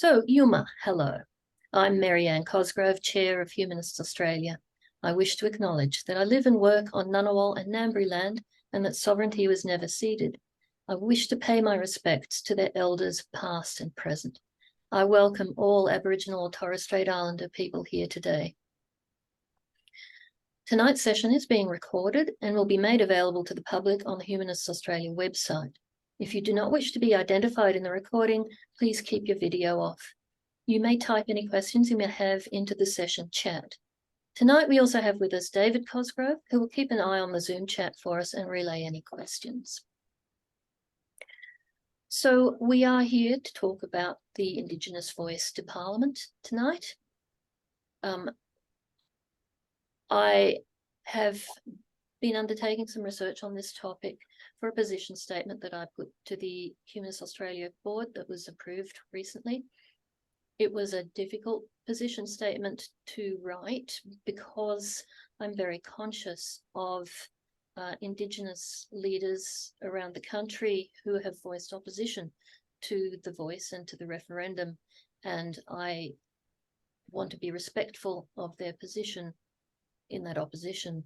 So, Yuma, hello. I'm Marianne Cosgrove, Chair of Humanists Australia. I wish to acknowledge that I live and work on Ngunnawal and Ngambri land and that sovereignty was never ceded. I wish to pay my respects to their elders past and present. I welcome all Aboriginal or Torres Strait Islander people here today. Tonight's session is being recorded and will be made available to the public on the Humanists Australia website. If you do not wish to be identified in the recording, please keep your video off. You may type any questions you may have into the session chat. Tonight, we also have with us David Cosgrove, who will keep an eye on the Zoom chat for us and relay any questions. So we are here to talk about the Indigenous Voice to Parliament tonight. I have been undertaking some research on this topic for a position statement that I put to the Humanists Australia board that was approved recently. It was a difficult position statement to write because I'm very conscious of Indigenous leaders around the country who have voiced opposition to the voice and to the referendum, and I want to be respectful of their position in that opposition.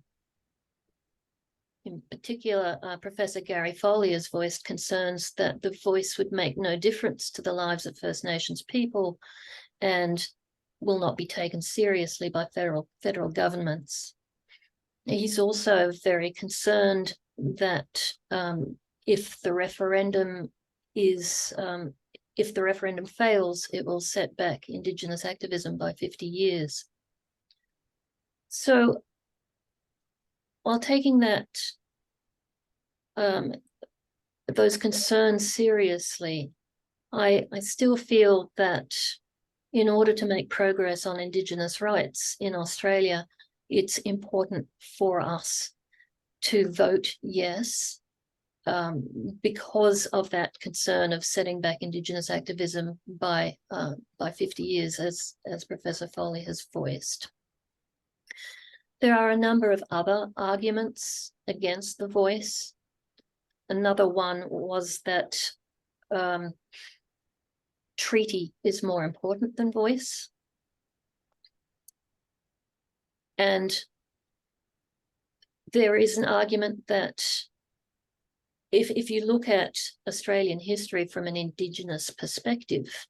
In particular, Professor Gary Foley has voiced concerns that the voice would make no difference to the lives of First Nations people and will not be taken seriously by federal governments. He's also very concerned that if the referendum fails, it will set back Indigenous activism by 50 years. So, while taking those concerns seriously, I still feel that in order to make progress on Indigenous rights in Australia, it's important for us to vote yes, because of that concern of setting back Indigenous activism by 50 years, as Professor Foley has voiced. There are a number of other arguments against the voice. Another one was that treaty is more important than voice. And there is an argument that if you look at Australian history from an Indigenous perspective,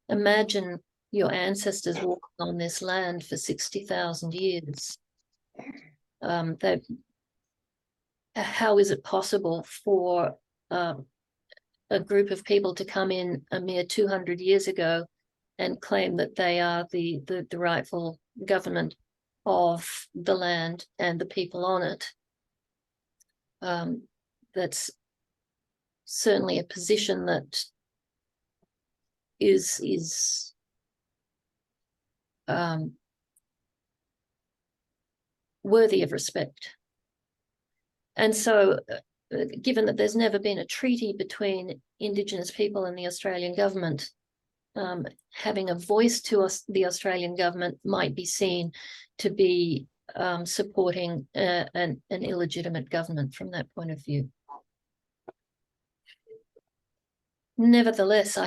imagine your ancestors walking on this land for 60,000 years. How is it possible for a group of people to come in a mere 200 years ago and claim that they are the rightful government of the land and the people on it? That's certainly a position that is worthy of respect. And so, given that there's never been a treaty between Indigenous people and the Australian government, having a voice to the Australian government might be seen to be supporting an illegitimate government from that point of view. Nevertheless,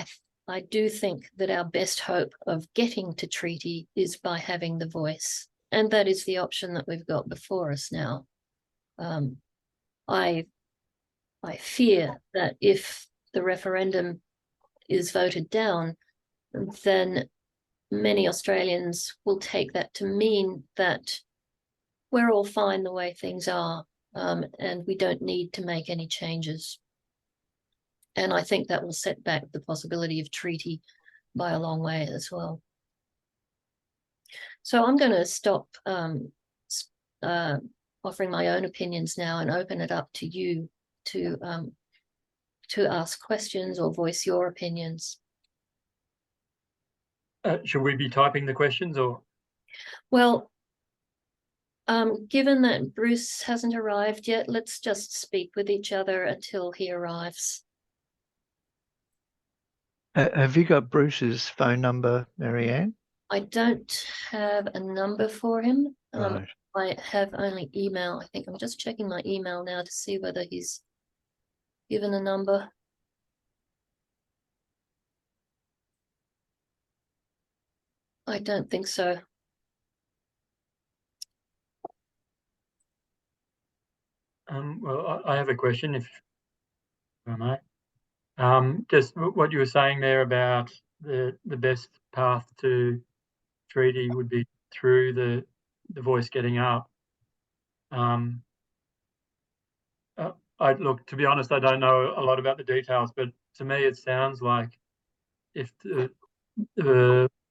I do think that our best hope of getting to treaty is by having the voice, and that is the option that we've got before us now. I fear that if the referendum is voted down, then many Australians will take that to mean that we're all fine the way things are, and we don't need to make any changes. And I think that will set back the possibility of treaty by a long way as well. So I'm going to stop offering my own opinions now and open it up to you to ask questions or voice your opinions. Should we be typing the questions or? Well, given that Bruce hasn't arrived yet, let's just speak with each other until he arrives. Have you got Bruce's phone number, Marianne? I don't have a number for him. Right. I have only email. I think I'm just checking my email now to see whether he's given a number. I don't think so. Well, I have a question, if I may. Just what you were saying there about the best path to treaty would be through the voice getting up. Look, to be honest, I don't know a lot about the details, but to me it sounds like if the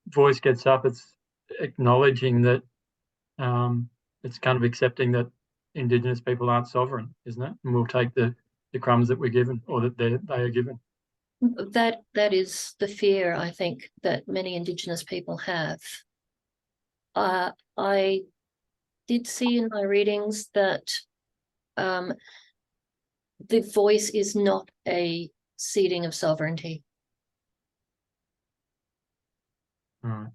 voice gets up, it's acknowledging that it's kind of accepting that Indigenous people aren't sovereign, isn't it? And we'll take the crumbs that we're given, or that they are given. That is the fear, I think, that many Indigenous people have. I did see in my readings that the voice is not a ceding of sovereignty. Right.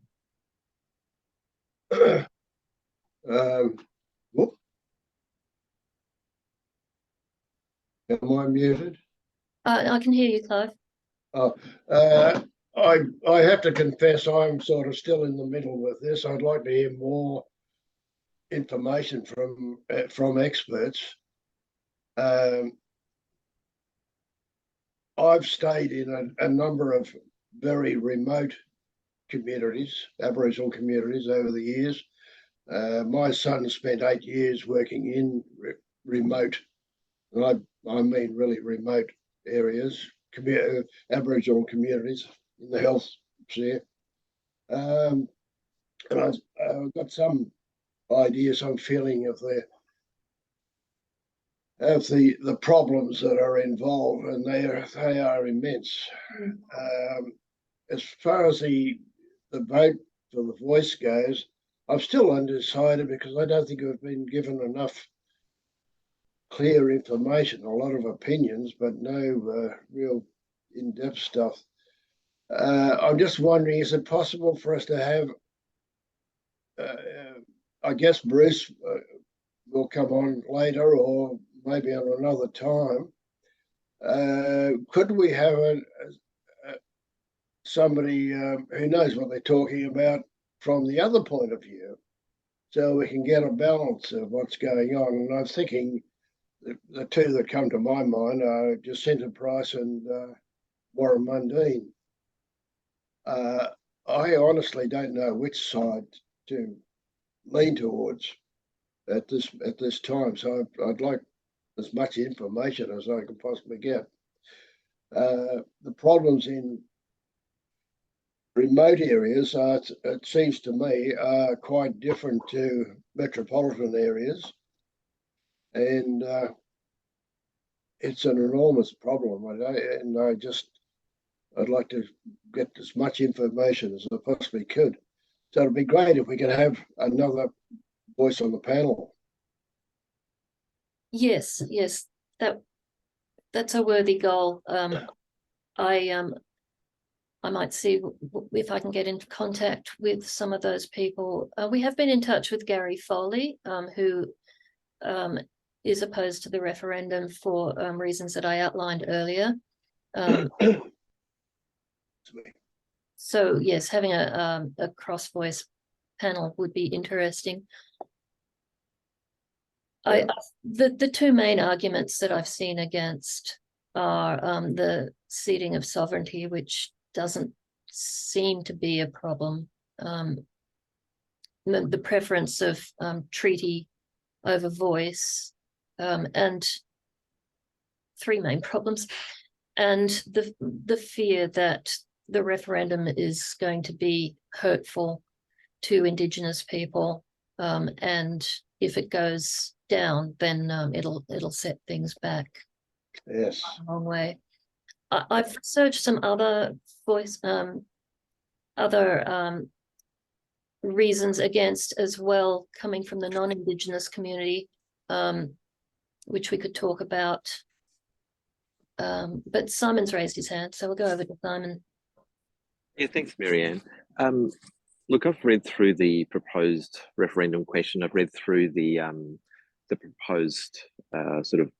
Whoop. Am I muted? I can hear you, Clive. I have to confess I'm sort of still in the middle with this. I'd like to hear more information from experts. I've stayed in a number of very remote communities, Aboriginal communities, over the years. My son spent 8 years working in remote, and I mean really remote areas, Aboriginal communities in the health sphere. And I've got some idea, some feeling of the problems that are involved, and they are immense. As far as the vote for the voice goes, I'm still undecided because I don't think we've been given enough clear information, a lot of opinions, but no real in-depth stuff. I'm just wondering, is it possible for us to have, I guess Bruce will come on later or maybe on another time. Could we have somebody who knows what they're talking about from the other point of view, so we can get a balance of what's going on? And I'm thinking the two that come to my mind are Jacinta Price and Warren Mundine. I honestly don't know which side to lean towards at this time, so I'd like as much information as I can possibly get. The problems in remote areas, it seems to me, are quite different to metropolitan areas, and it's an enormous problem. I'd like to get as much information as I possibly could. So it'd be great if we could have another voice on the panel. Yes, that's a worthy goal. I might see if I can get into contact with some of those people. We have been in touch with Gary Foley, who is opposed to the referendum for reasons that I outlined earlier. So yes, having a cross-voice panel would be interesting. The two main arguments that I've seen against are the ceding of sovereignty, which doesn't seem to be a problem. The preference of treaty over voice, and three main problems, and the fear that the referendum is going to be hurtful to Indigenous people, and if it goes down, then it'll set things back. Yes, a long way. I've researched some other reasons against as well, coming from the non-Indigenous community, which we could talk about. But Simon's raised his hand, so we'll go over to Simon. Yeah, thanks, Marianne. Look, I've read through the proposed referendum question. I've read through the proposed sort of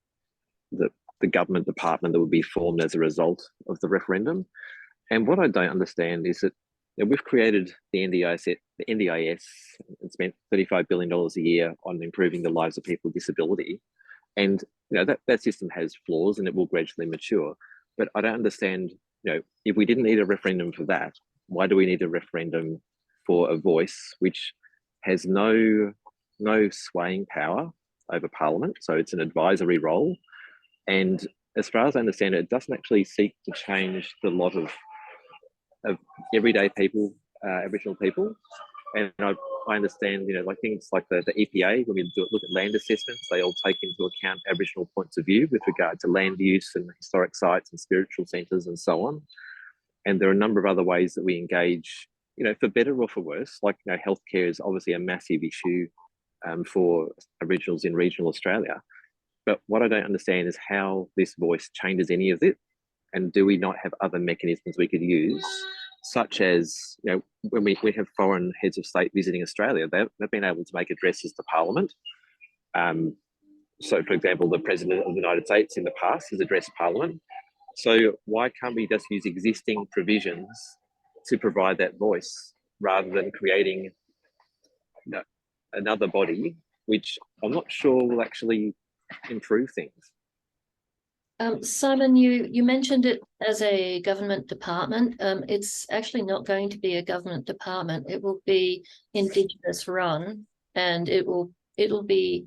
the government department that would be formed as a result of the referendum. And what I don't understand is that we've created the NDIS and spent $35 billion a year on improving the lives of people with disability. And that system has flaws and it will gradually mature. But I don't understand, if we didn't need a referendum for that, why do we need a referendum for a voice which has no swaying power over Parliament? So it's an advisory role. And as far as I understand it, it doesn't actually seek to change the lot of everyday people, Aboriginal people. And I understand, like things like the EPA, when we look at land assessments, they all take into account Aboriginal points of view with regard to land use and historic sites and spiritual centres and so on. And there are a number of other ways that we engage, for better or for worse. Like, healthcare is obviously a massive issue for Aboriginals in regional Australia. But what I don't understand is how this voice changes any of it. And do we not have other mechanisms we could use, such as, when we have foreign heads of state visiting Australia, they've been able to make addresses to Parliament. So, for example, the President of the United States in the past has addressed Parliament. So why can't we just use existing provisions to provide that voice rather than creating another body, which I'm not sure will actually improve things? Simon, you mentioned it as a government department. It's actually not going to be a government department. It will be Indigenous run, and it'll be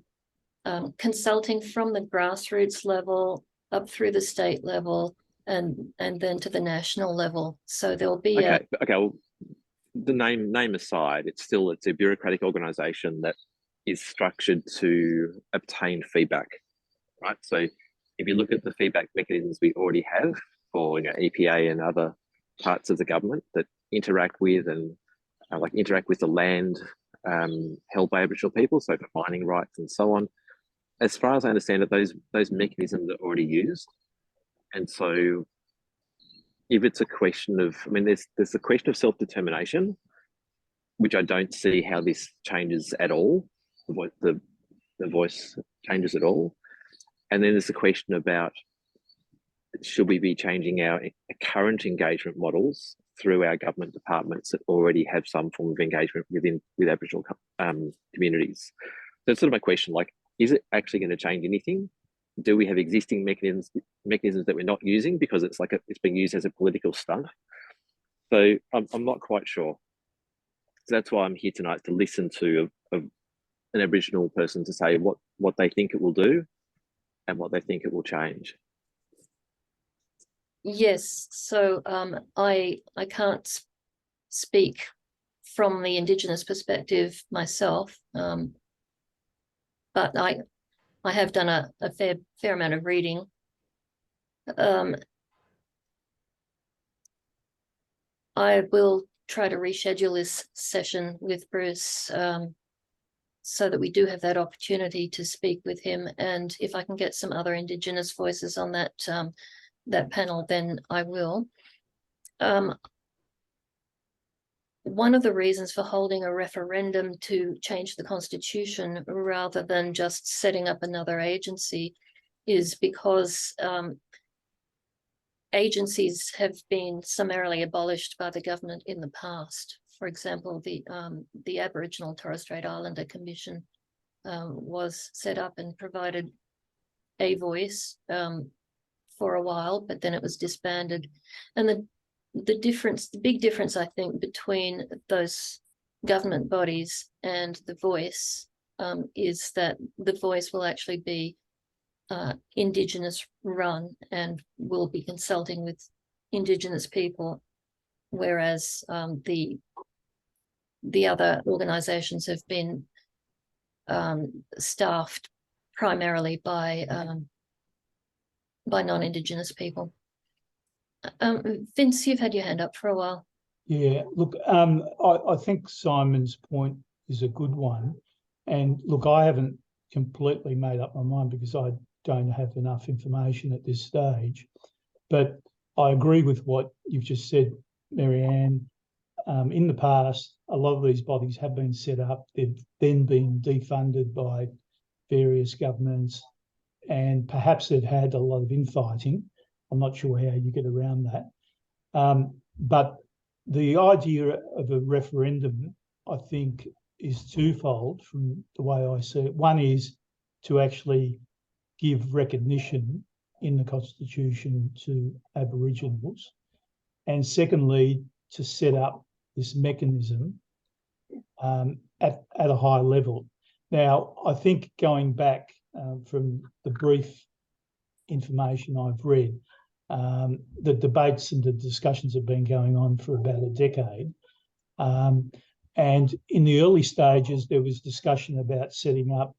consulting from the grassroots level up through the state level and then to the national level. So there'll be okay. Well, the name aside, it's a bureaucratic organisation that is structured to obtain feedback, right? So if you look at the feedback mechanisms we already have for EPA and other parts of the government that interact with and interact with the land held by Aboriginal people, so for mining rights and so on. As far as I understand it, those mechanisms are already used. And so if it's a question of, there's a question of self-determination, which I don't see how this changes at all, the voice changes at all. And then there's a question about, should we be changing our current engagement models through our government departments that already have some form of engagement with Aboriginal communities? So it's sort of my question, is it actually going to change anything? Do we have existing mechanisms that we're not using because it's being used as a political stunt? So I'm not quite sure. So that's why I'm here tonight, to listen to an Aboriginal person to say what they think it will do and what they think it will change. Yes, so I can't speak from the Indigenous perspective myself, but I have done a fair amount of reading. I will try to reschedule this session with Bruce so that we do have that opportunity to speak with him. And if I can get some other Indigenous voices on that panel, then I will. One of the reasons for holding a referendum to change the Constitution rather than just setting up another agency is because agencies have been summarily abolished by the government in the past. For example, the Aboriginal and Torres Strait Islander Commission was set up and provided a voice for a while, but then it was disbanded. And the big difference, I think, between those government bodies and the voice is that the voice will actually be Indigenous run and will be consulting with Indigenous people, whereas the other organisations have been staffed primarily by non-Indigenous people. Vince, you've had your hand up for a while. Yeah, look, I think Simon's point is a good one. And look, I haven't completely made up my mind because I don't have enough information at this stage. But I agree with what you've just said, Marianne. In the past, a lot of these bodies have been set up. They've then been defunded by various governments, and perhaps they've had a lot of infighting. I'm not sure how you get around that. But the idea of a referendum, I think, is twofold from the way I see it. One is to actually give recognition in the Constitution to Aboriginals, and secondly, to set up this mechanism at a high level. Now, I think going back from the brief information I've read, the debates and the discussions have been going on for about a decade. And in the early stages, there was discussion about setting up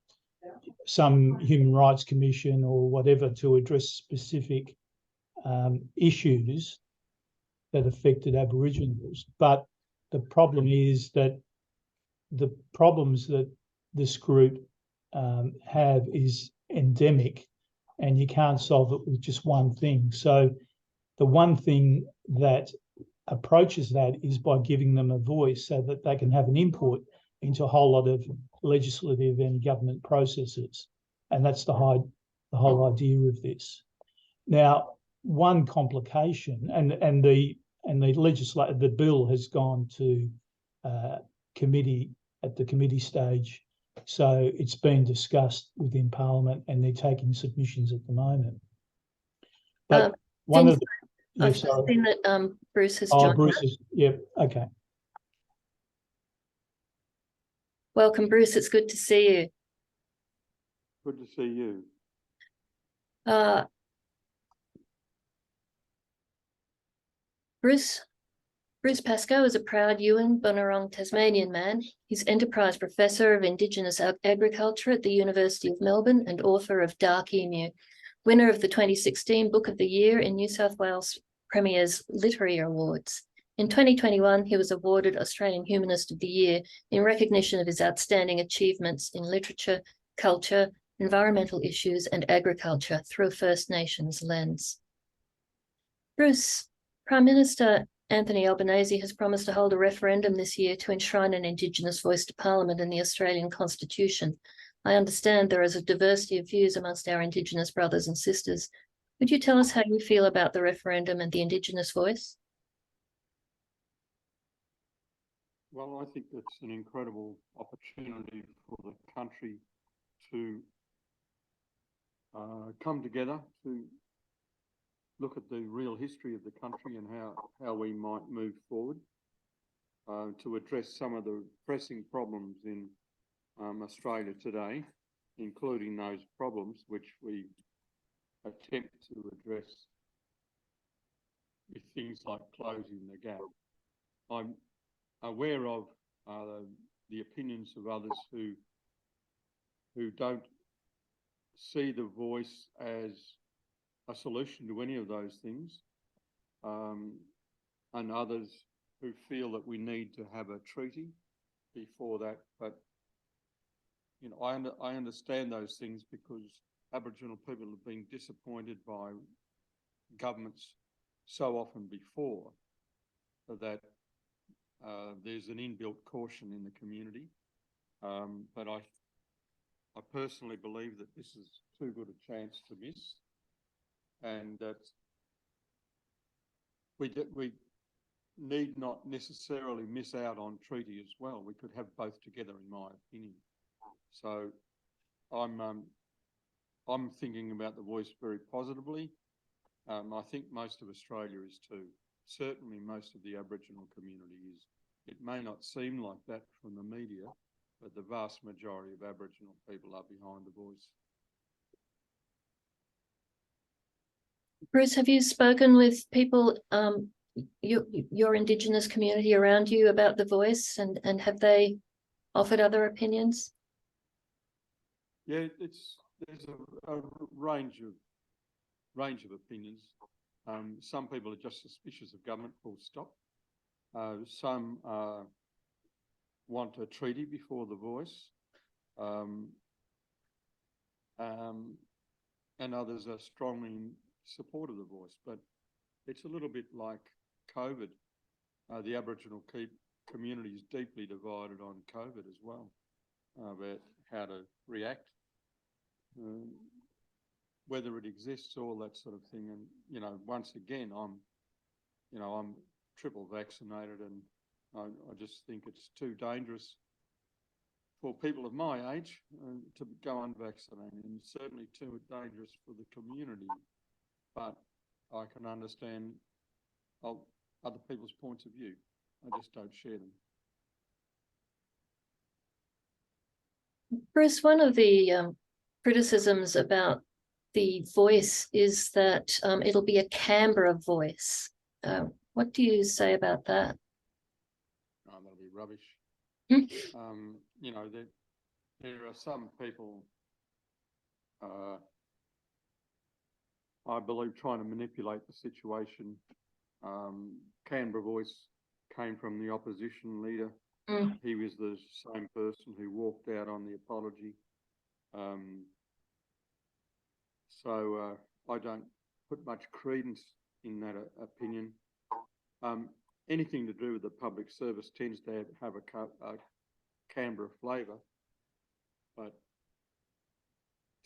some human rights commission or whatever to address specific issues that affected Aboriginals. But the problem is that the problems that this group have is endemic, and you can't solve it with just one thing. So the one thing that approaches that is by giving them a voice so that they can have an input into a whole lot of legislative and government processes. And that's the whole idea of this. Now, one complication, and the bill has gone to committee at the committee stage, so it's been discussed within Parliament, and they're taking submissions at the moment. But one of the, I've seen that Bruce has oh, joined. Bruce is, yeah, okay. Welcome, Bruce. It's good to see you. Good to see you. Bruce Pascoe is a proud Yuin, Bunurong, Tasmanian man. He's Enterprise Professor of Indigenous Agriculture at the University of Melbourne and author of Dark Emu, winner of the 2016 Book of the Year in New South Wales Premier's Literary Awards. In 2021, he was awarded Australian Humanist of the Year in recognition of his outstanding achievements in literature, culture, environmental issues, and agriculture through a First Nations lens. Bruce, Prime Minister Anthony Albanese has promised to hold a referendum this year to enshrine an Indigenous voice to Parliament in the Australian Constitution. I understand there is a diversity of views amongst our Indigenous brothers and sisters. Would you tell us how you feel about the referendum and the Indigenous voice? Well, I think it's an incredible opportunity for the country to come together to look at the real history of the country and how we might move forward to address some of the pressing problems in Australia today, including those problems which we attempt to address with things like closing the gap. I'm aware of the opinions of others who don't see the voice as a solution to any of those things, and others who feel that we need to have a treaty before that. But you know, I understand those things because Aboriginal people have been disappointed by governments so often before that there's an inbuilt caution in the community. But I personally believe that this is too good a chance to miss, and that we need not necessarily miss out on treaty as well. We could have both together, in my opinion. So I'm thinking about the voice very positively. I think most of Australia is too. Certainly most of the Aboriginal community is. It may not seem like that from the media, but the vast majority of Aboriginal people are behind the voice. Bruce, have you spoken with people, your Indigenous community around you about the voice, and have they offered other opinions? Yeah, there's a range of opinions. Some people are just suspicious of government, full stop. Some want a treaty before the voice, and others are strongly in support of the voice. But it's a little bit like COVID. The Aboriginal community is deeply divided on COVID as well, about how to react, whether it exists, all that sort of thing. And you know, once again, I'm triple vaccinated, and I just think it's too dangerous for people of my age to go unvaccinated, and certainly too dangerous for the community. But I can understand other people's points of view. I just don't share them. Bruce, one of the criticisms about the voice is that it'll be a Canberra voice. What do you say about that? Oh, that'll be rubbish. You know, there are some people, I believe, trying to manipulate the situation. Canberra Voice came from the opposition leader. He was the same person who walked out on the apology. So I don't put much credence in that opinion. Anything to do with the public service tends to have a Canberra flavour, but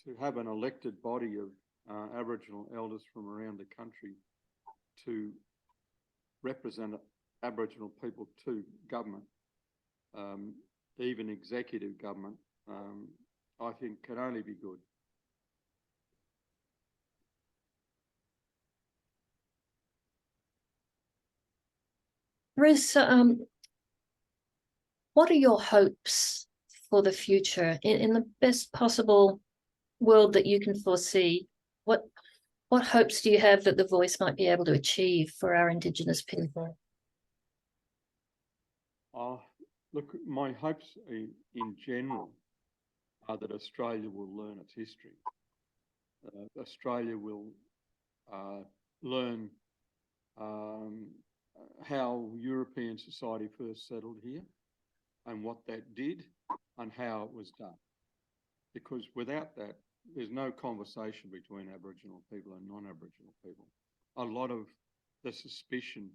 to have an elected body of Aboriginal elders from around the country to represent Aboriginal people to government, even executive government, I think can only be good. Bruce, what are your hopes for the future in the best possible world that you can foresee? What hopes do you have that the voice might be able to achieve for our Indigenous people? Look, my hopes in general are that Australia will learn its history. Australia will learn how European society first settled here and what that did and how it was done. Because without that, there's no conversation between Aboriginal people and non-Aboriginal people. A lot of the suspicion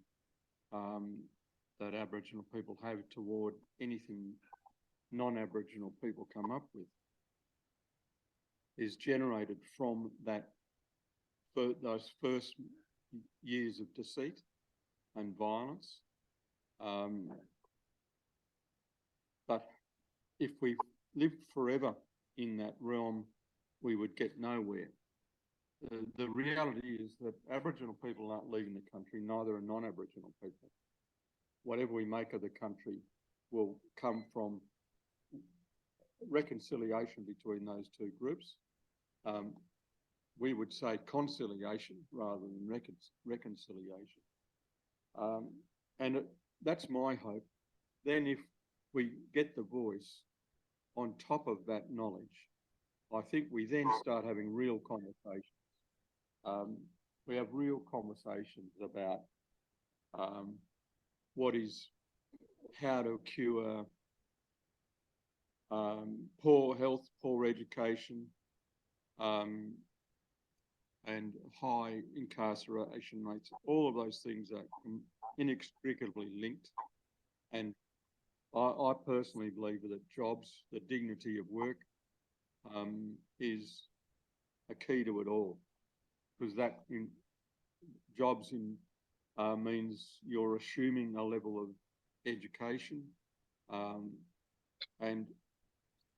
that Aboriginal people have toward anything non-Aboriginal people come up with is generated from those first years of deceit and violence. But if we lived forever in that realm, we would get nowhere. The reality is that Aboriginal people aren't leaving the country, neither are non-Aboriginal people. Whatever we make of the country will come from reconciliation between those two groups. We would say conciliation rather than reconciliation. And that's my hope. Then if we get the voice on top of that knowledge, I think we then start having real conversations. We have real conversations about how to cure poor health, poor education, and high incarceration rates. All of those things are inextricably linked. And I personally believe that jobs, the dignity of work, is a key to it all, because that jobs means you're assuming a level of education, and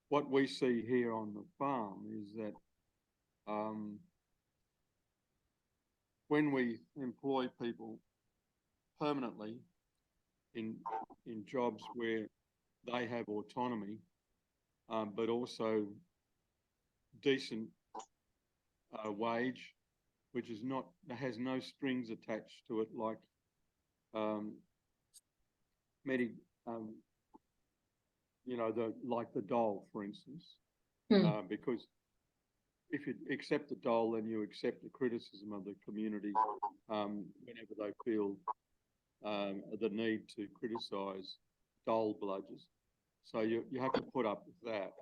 what we see here on the farm is that when we employ people permanently in jobs where they have autonomy, but also decent wage, which is has no strings attached to it, like like the dole, for instance, because if you accept the dole, then you accept the criticism of the community whenever they feel the need to criticise dole bludgers. So you have to put up with that.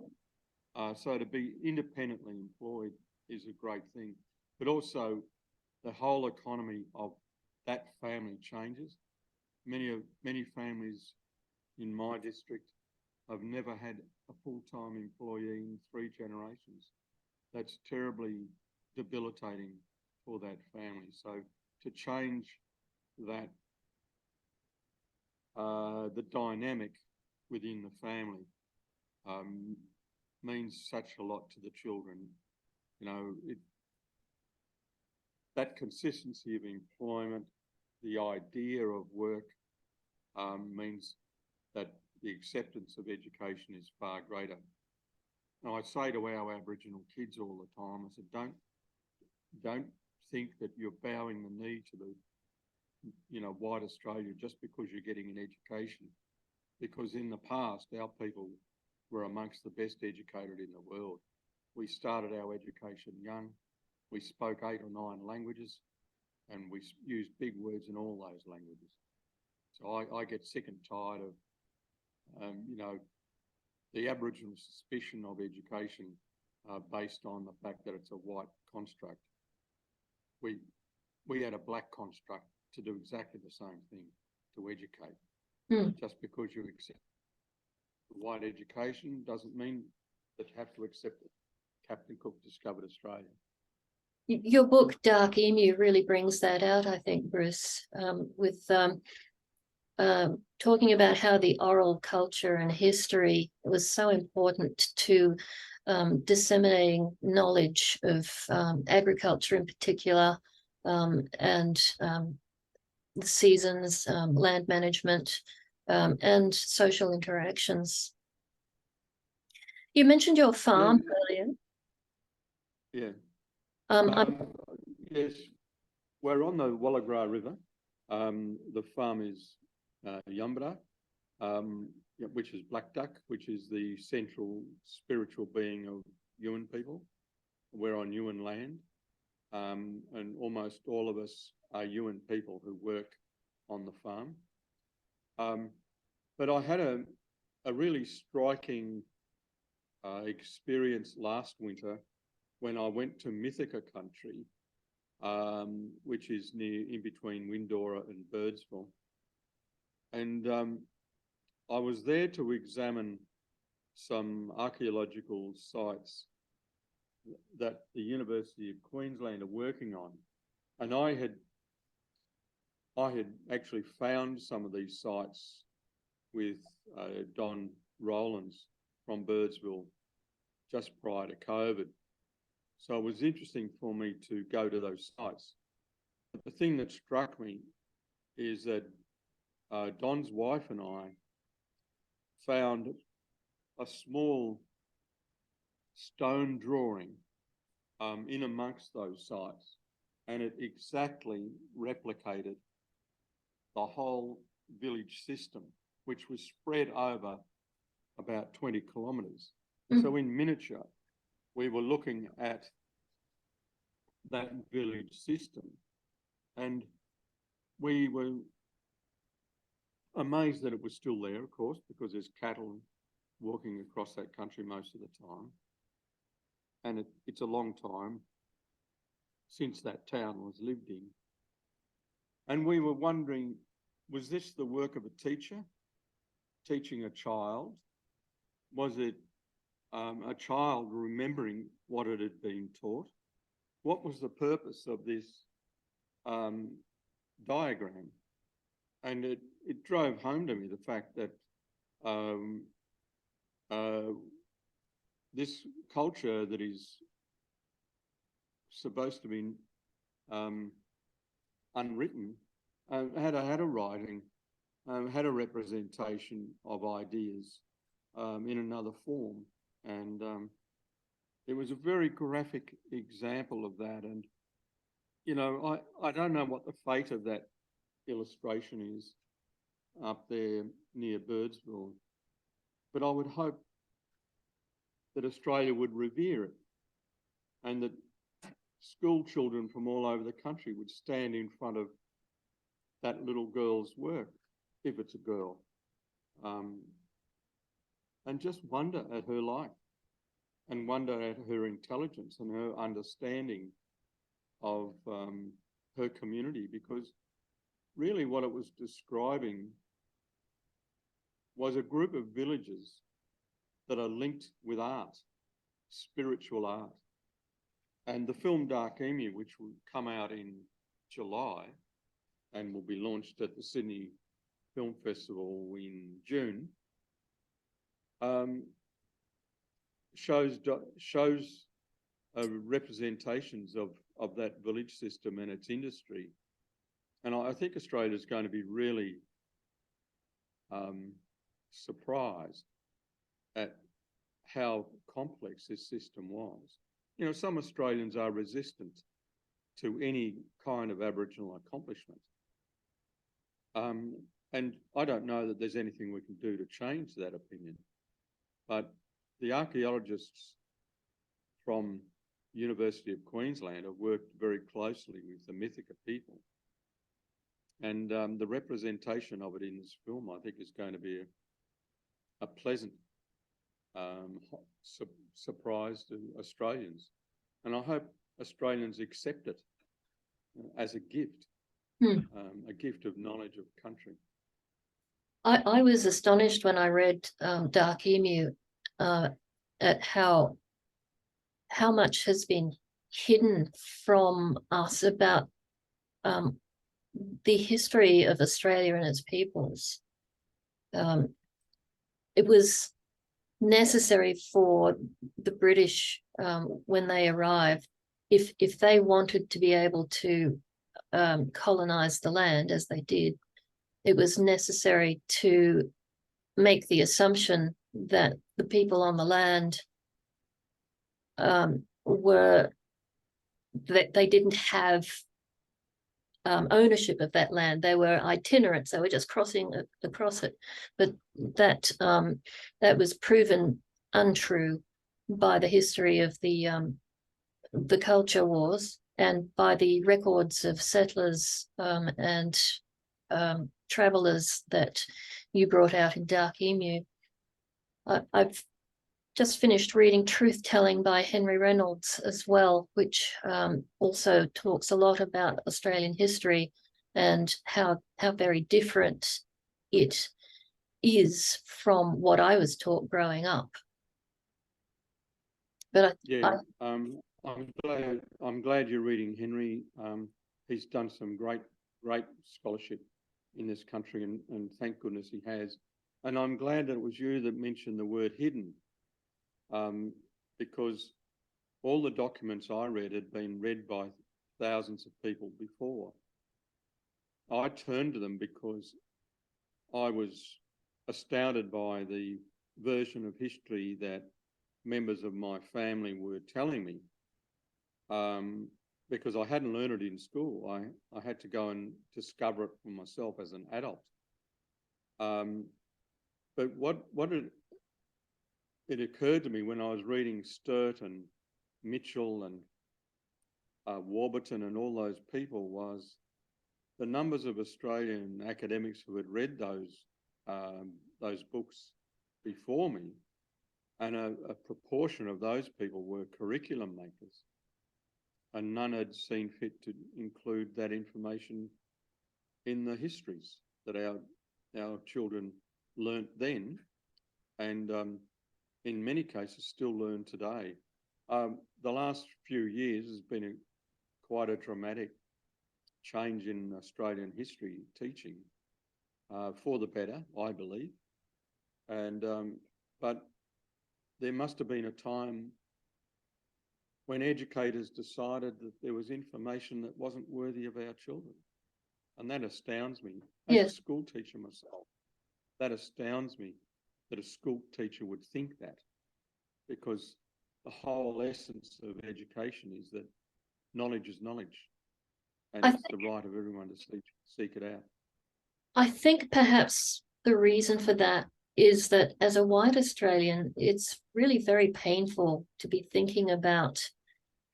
So to be independently employed is a great thing, but also the whole economy of that family changes. Many families in my district have never had a full-time employee in 3 generations. That's terribly debilitating for that family. So to change that the dynamic within the family means such a lot to the children. You know, that consistency of employment, the idea of work means that the acceptance of education is far greater. And I say to our Aboriginal kids all the time, I said, don't think that you're bowing the knee to the, you know, white Australia just because you're getting an education. Because in the past, our people were amongst the best educated in the world. We started our education young. We spoke 8 or 9 languages, and we used big words in all those languages. So I get sick and tired of, you know, the Aboriginal suspicion of education based on the fact that it's a white construct. We had a black construct to do exactly the same thing, to educate. Just because you accept white education doesn't mean that you have to accept it. Captain Cook discovered Australia. Your book, Dark Emu, really brings that out, I think, Bruce, with talking about how the oral culture and history was so important to disseminating knowledge of agriculture in particular, and the seasons, land management, and social interactions. You mentioned your farm earlier. Yeah. Yes, we're on the Wallagra River. The farm is Yumbra, which is black duck, which is the central spiritual being of Yuin people. We're on Yuin land, and almost all of us are Yuin people who work on the farm. But I had a really striking experience last winter when I went to Mythica country, which is in between Windora and Birdsville. And I was there to examine some archaeological sites that the University of Queensland are working on. And I had actually found some of these sites with Don Rowlands from Birdsville just prior to COVID. So it was interesting for me to go to those sites. But the thing that struck me is that Don's wife and I found a small stone drawing in amongst those sites, and it exactly replicated the whole village system, which was spread over about 20 kilometres. So in miniature, we were looking at that village system, and we were amazed that it was still there, of course, because there's cattle walking across that country most of the time. And it's a long time since that town was lived in. And we were wondering, was this the work of a teacher teaching a child? Was it a child remembering what it had been taught? What was the purpose of this diagram? And it drove home to me the fact that this culture that is supposed to be unwritten had a writing, had a representation of ideas in another form. And it was a very graphic example of that. And, you know, I don't know what the fate of that illustration is up there near Birdsville, but I would hope that Australia would revere it, and that school children from all over the country would stand in front of that little girl's work, if it's a girl, and just wonder at her life, and wonder at her intelligence and her understanding of her community, because really what it was describing was a group of villages that are linked with art, spiritual art. And the film Dark Emu, which will come out in July and will be launched at the Sydney Film Festival in June, shows representations of that village system and its industry. And I think Australia is going to be really surprised at how complex this system was. You know, some Australians are resistant to any kind of Aboriginal accomplishment. And I don't know that there's anything we can do to change that opinion. But the archaeologists from University of Queensland have worked very closely with the Mythica people. And the representation of it in this film, I think, is going to be a pleasant surprise to Australians. And I hope Australians accept it as a gift, a gift of knowledge of country. I was astonished when I read Dark Emu at how much has been hidden from us about the history of Australia and its peoples. It was necessary for the British when they arrived, if they wanted to be able to colonize the land as they did, it was necessary to make the assumption that the people on the land that they didn't have ownership of that land. They were itinerants. They were just crossing across it. But that was proven untrue by the history of the culture wars and by the records of settlers and travellers that you brought out in Dark Emu. I've just finished reading Truth Telling by Henry Reynolds as well, which also talks a lot about Australian history and how very different it is from what I was taught growing up. But I'm glad you're reading Henry. He's done some great scholarship in this country, and thank goodness he has. And I'm glad that it was you that mentioned the word hidden, because all the documents I read had been read by thousands of people before. I turned to them because I was astounded by the version of history that members of my family were telling me, because I hadn't learned it in school. I had to go and discover it for myself as an adult. But what it occurred to me when I was reading Sturt and Mitchell and Warburton and all those people was the numbers of Australian academics who had read those books before me, and a proportion of those people were curriculum makers, and none had seen fit to include that information in the histories that our children learnt then, and in many cases still learn today. The last few years has been quite a dramatic change in Australian history teaching, for the better, I believe. And but there must have been a time when educators decided that there was information that wasn't worthy of our children. And that astounds me. As a school teacher myself, that astounds me that a school teacher would think that, because the whole essence of education is that knowledge is knowledge, and it's the right of everyone to seek it out. I think perhaps the reason for that is that as a white Australian, it's really very painful to be thinking about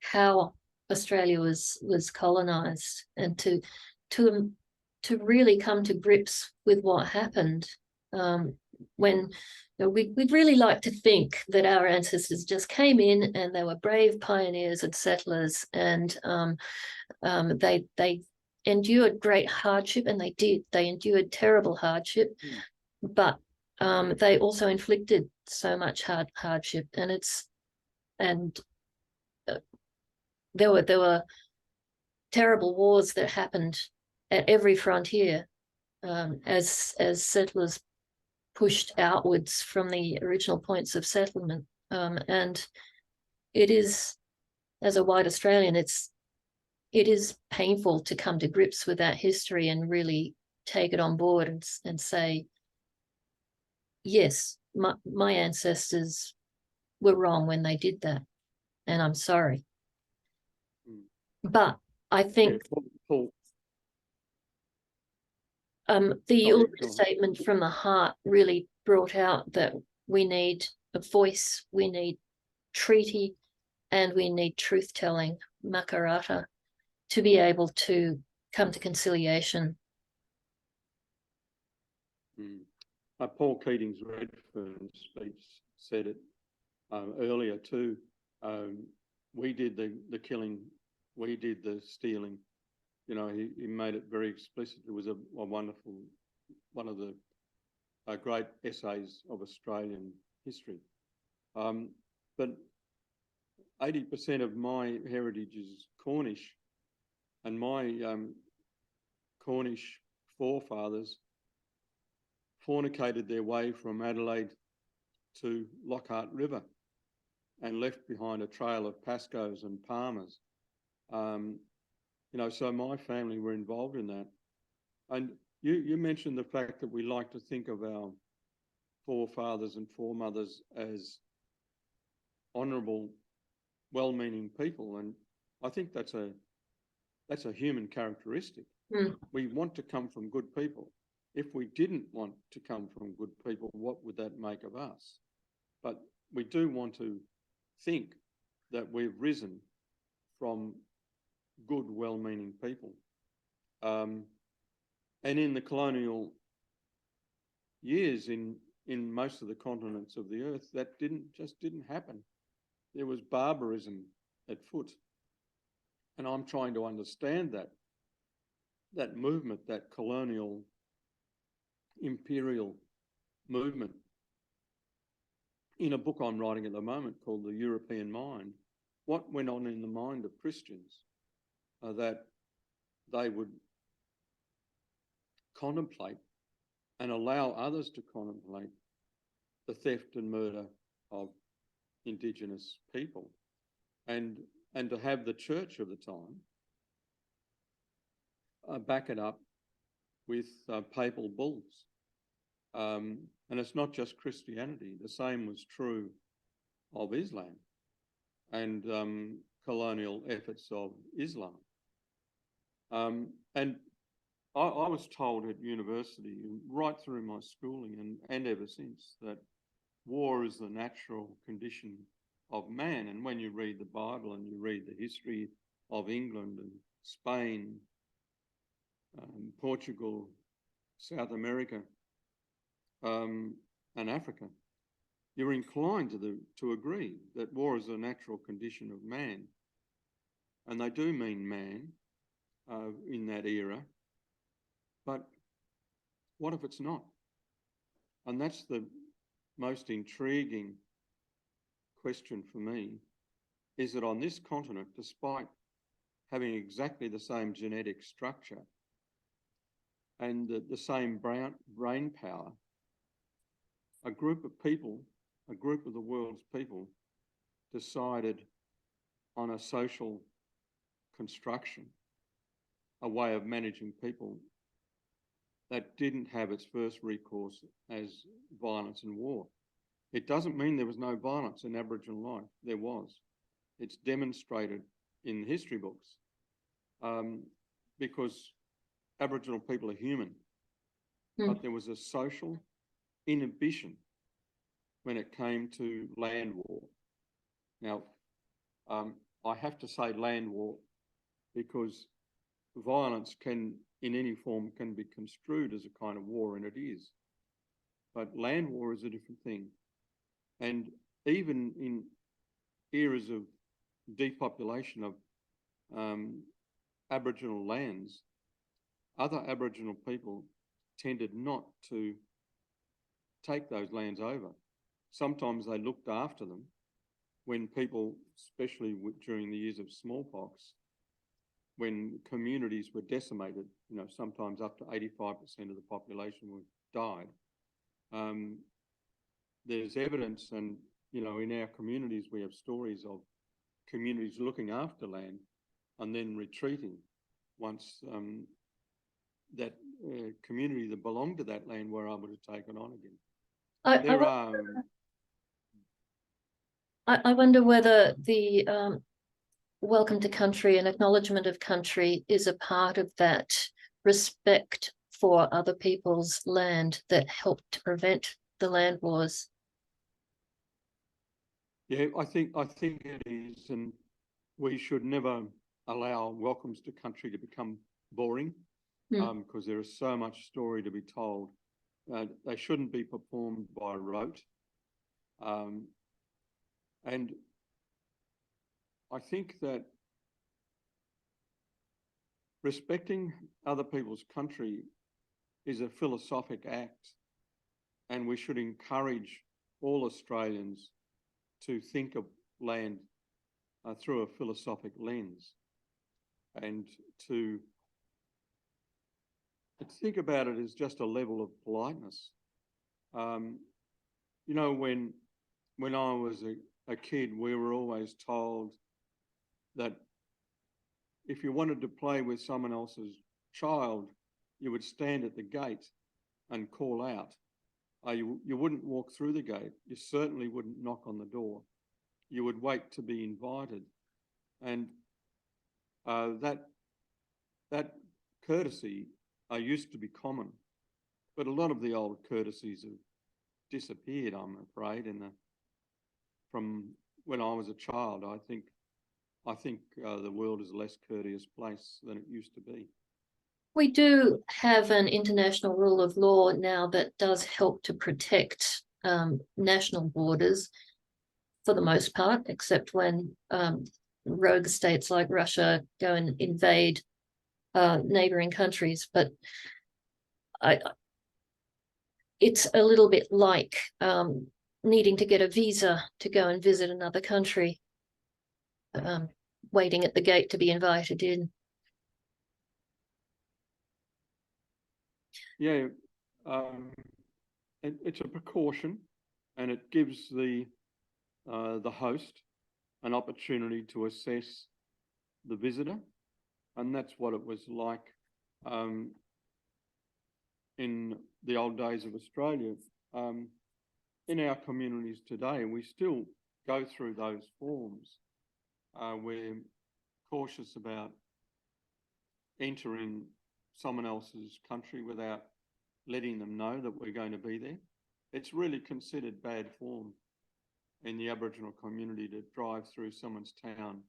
how Australia was colonised, and to really come to grips with what happened. When we'd really like to think that our ancestors just came in and they were brave pioneers and settlers, and they endured great hardship, and they did. They endured terrible hardship, but they also inflicted so much hardship, and there were terrible wars that happened at every frontier. as settlers pushed outwards from the original points of settlement. And it is, as a white Australian, it is painful to come to grips with that history and really take it on board and say, yes, my ancestors were wrong when they did that, and I'm sorry. But I think Paul, the Sorry, Uluru Statement from the Heart really brought out that we need a voice, we need treaty, and we need truth-telling, makarata, to be able to come to conciliation. Paul Keating's Redfern speech said it earlier too. We did the killing, we did the stealing. You know, he made it very explicit. It was a wonderful, one of the great essays of Australian history. But 80% of my heritage is Cornish, and my Cornish forefathers fornicated their way from Adelaide to Lockhart River and left behind a trail of Pascoes and Palmers. You know, so my family were involved in that. And you mentioned the fact that we like to think of our forefathers and foremothers as honourable, well-meaning people, and I think that's a human characteristic. We want to come from good people. If we didn't want to come from good people, what would that make of us? But we do want to think that we've risen from good, well-meaning people. And in the colonial years in most of the continents of the earth, that just didn't happen. There was barbarism at foot. And I'm trying to understand that movement, that colonial imperial movement, in a book I'm writing at the moment called The European Mind. What went on in the mind of Christians that they would contemplate and allow others to contemplate the theft and murder of Indigenous people, and to have the church of the time back it up with papal bulls. And it's not just Christianity. The same was true of Islam and colonial efforts of Islam. And I was told at university, right through my schooling and ever since, that war is the natural condition of man. And when you read the Bible and you read the history of England and Spain, Portugal, South America, and Africa, you're inclined to agree that war is a natural condition of man. And they do mean man in that era. But what if it's not? And that's the most intriguing question for me, is that on this continent, despite having exactly the same genetic structure and the same brain power, a group of people, a group of the world's people, decided on a social construction, a way of managing people that didn't have its first recourse as violence and war. It doesn't mean there was no violence in Aboriginal life. There was. It's demonstrated in the history books because Aboriginal people are human. But there was a social inhibition when it came to land war. Now, I have to say land war because violence can, in any form, can be construed as a kind of war, and it is. But land war is a different thing. And even in eras of depopulation of Aboriginal lands, other Aboriginal people tended not to take those lands over. Sometimes they looked after them when people, especially during the years of smallpox, when communities were decimated, you know, sometimes up to 85% of the population died. There's evidence, and you know, in our communities we have stories of communities looking after land and then retreating once that community that belonged to that land were able to take it on again. I wonder whether the welcome to country and acknowledgement of country is a part of that respect for other people's land that helped to prevent the land wars. Yeah, I think it is, and we should never allow welcomes to country to become boring, because there is so much story to be told. They shouldn't be performed by rote, and I think that respecting other people's country is a philosophic act, and we should encourage all Australians to think of land through a philosophic lens, and to think about it as just a level of politeness. You know, when I was a kid, we were always told that if you wanted to play with someone else's child, you would stand at the gate and call out. You wouldn't walk through the gate. You certainly wouldn't knock on the door. You would wait to be invited. And that courtesy used to be common, but a lot of the old courtesies have disappeared, I'm afraid, from when I was a child. I think the world is a less courteous place than it used to be. We do have an international rule of law now that does help to protect national borders for the most part, except when rogue states like Russia go and invade neighbouring countries. But it's a little bit like needing to get a visa to go and visit another country, waiting at the gate to be invited in. Yeah, it's a precaution, and it gives the host an opportunity to assess the visitor, and that's what it was like in the old days of Australia. In our communities today, we still go through those forms. We're cautious about entering someone else's country without letting them know that we're going to be there. It's really considered bad form in the Aboriginal community to drive through someone's town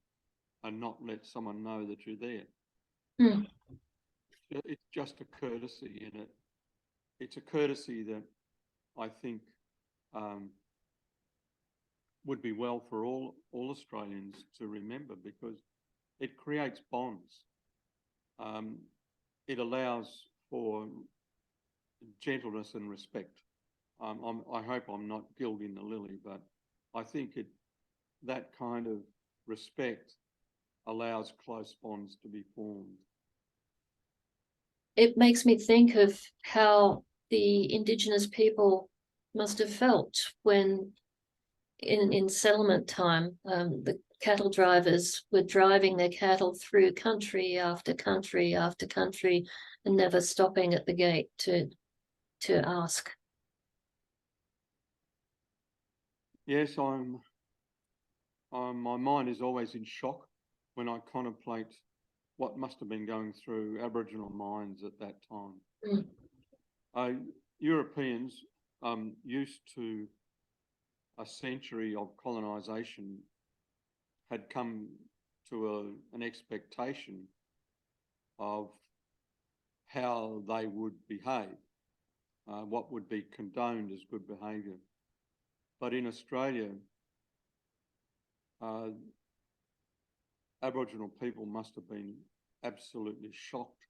and not let someone know that you're there. It's just a courtesy, and it's a courtesy that I think would be well for all Australians to remember, because it creates bonds. It allows for gentleness and respect. I hope I'm not gilding the lily, but I think that kind of respect allows close bonds to be formed. It makes me think of how the Indigenous people must have felt when in settlement time, the cattle drivers were driving their cattle through country after country after country and never stopping at the gate to ask. Yes, my mind is always in shock when I contemplate what must have been going through Aboriginal minds at that time. Europeans, used to a century of colonisation, had come to an expectation of how they would behave, what would be condoned as good behaviour. But in Australia, Aboriginal people must have been absolutely shocked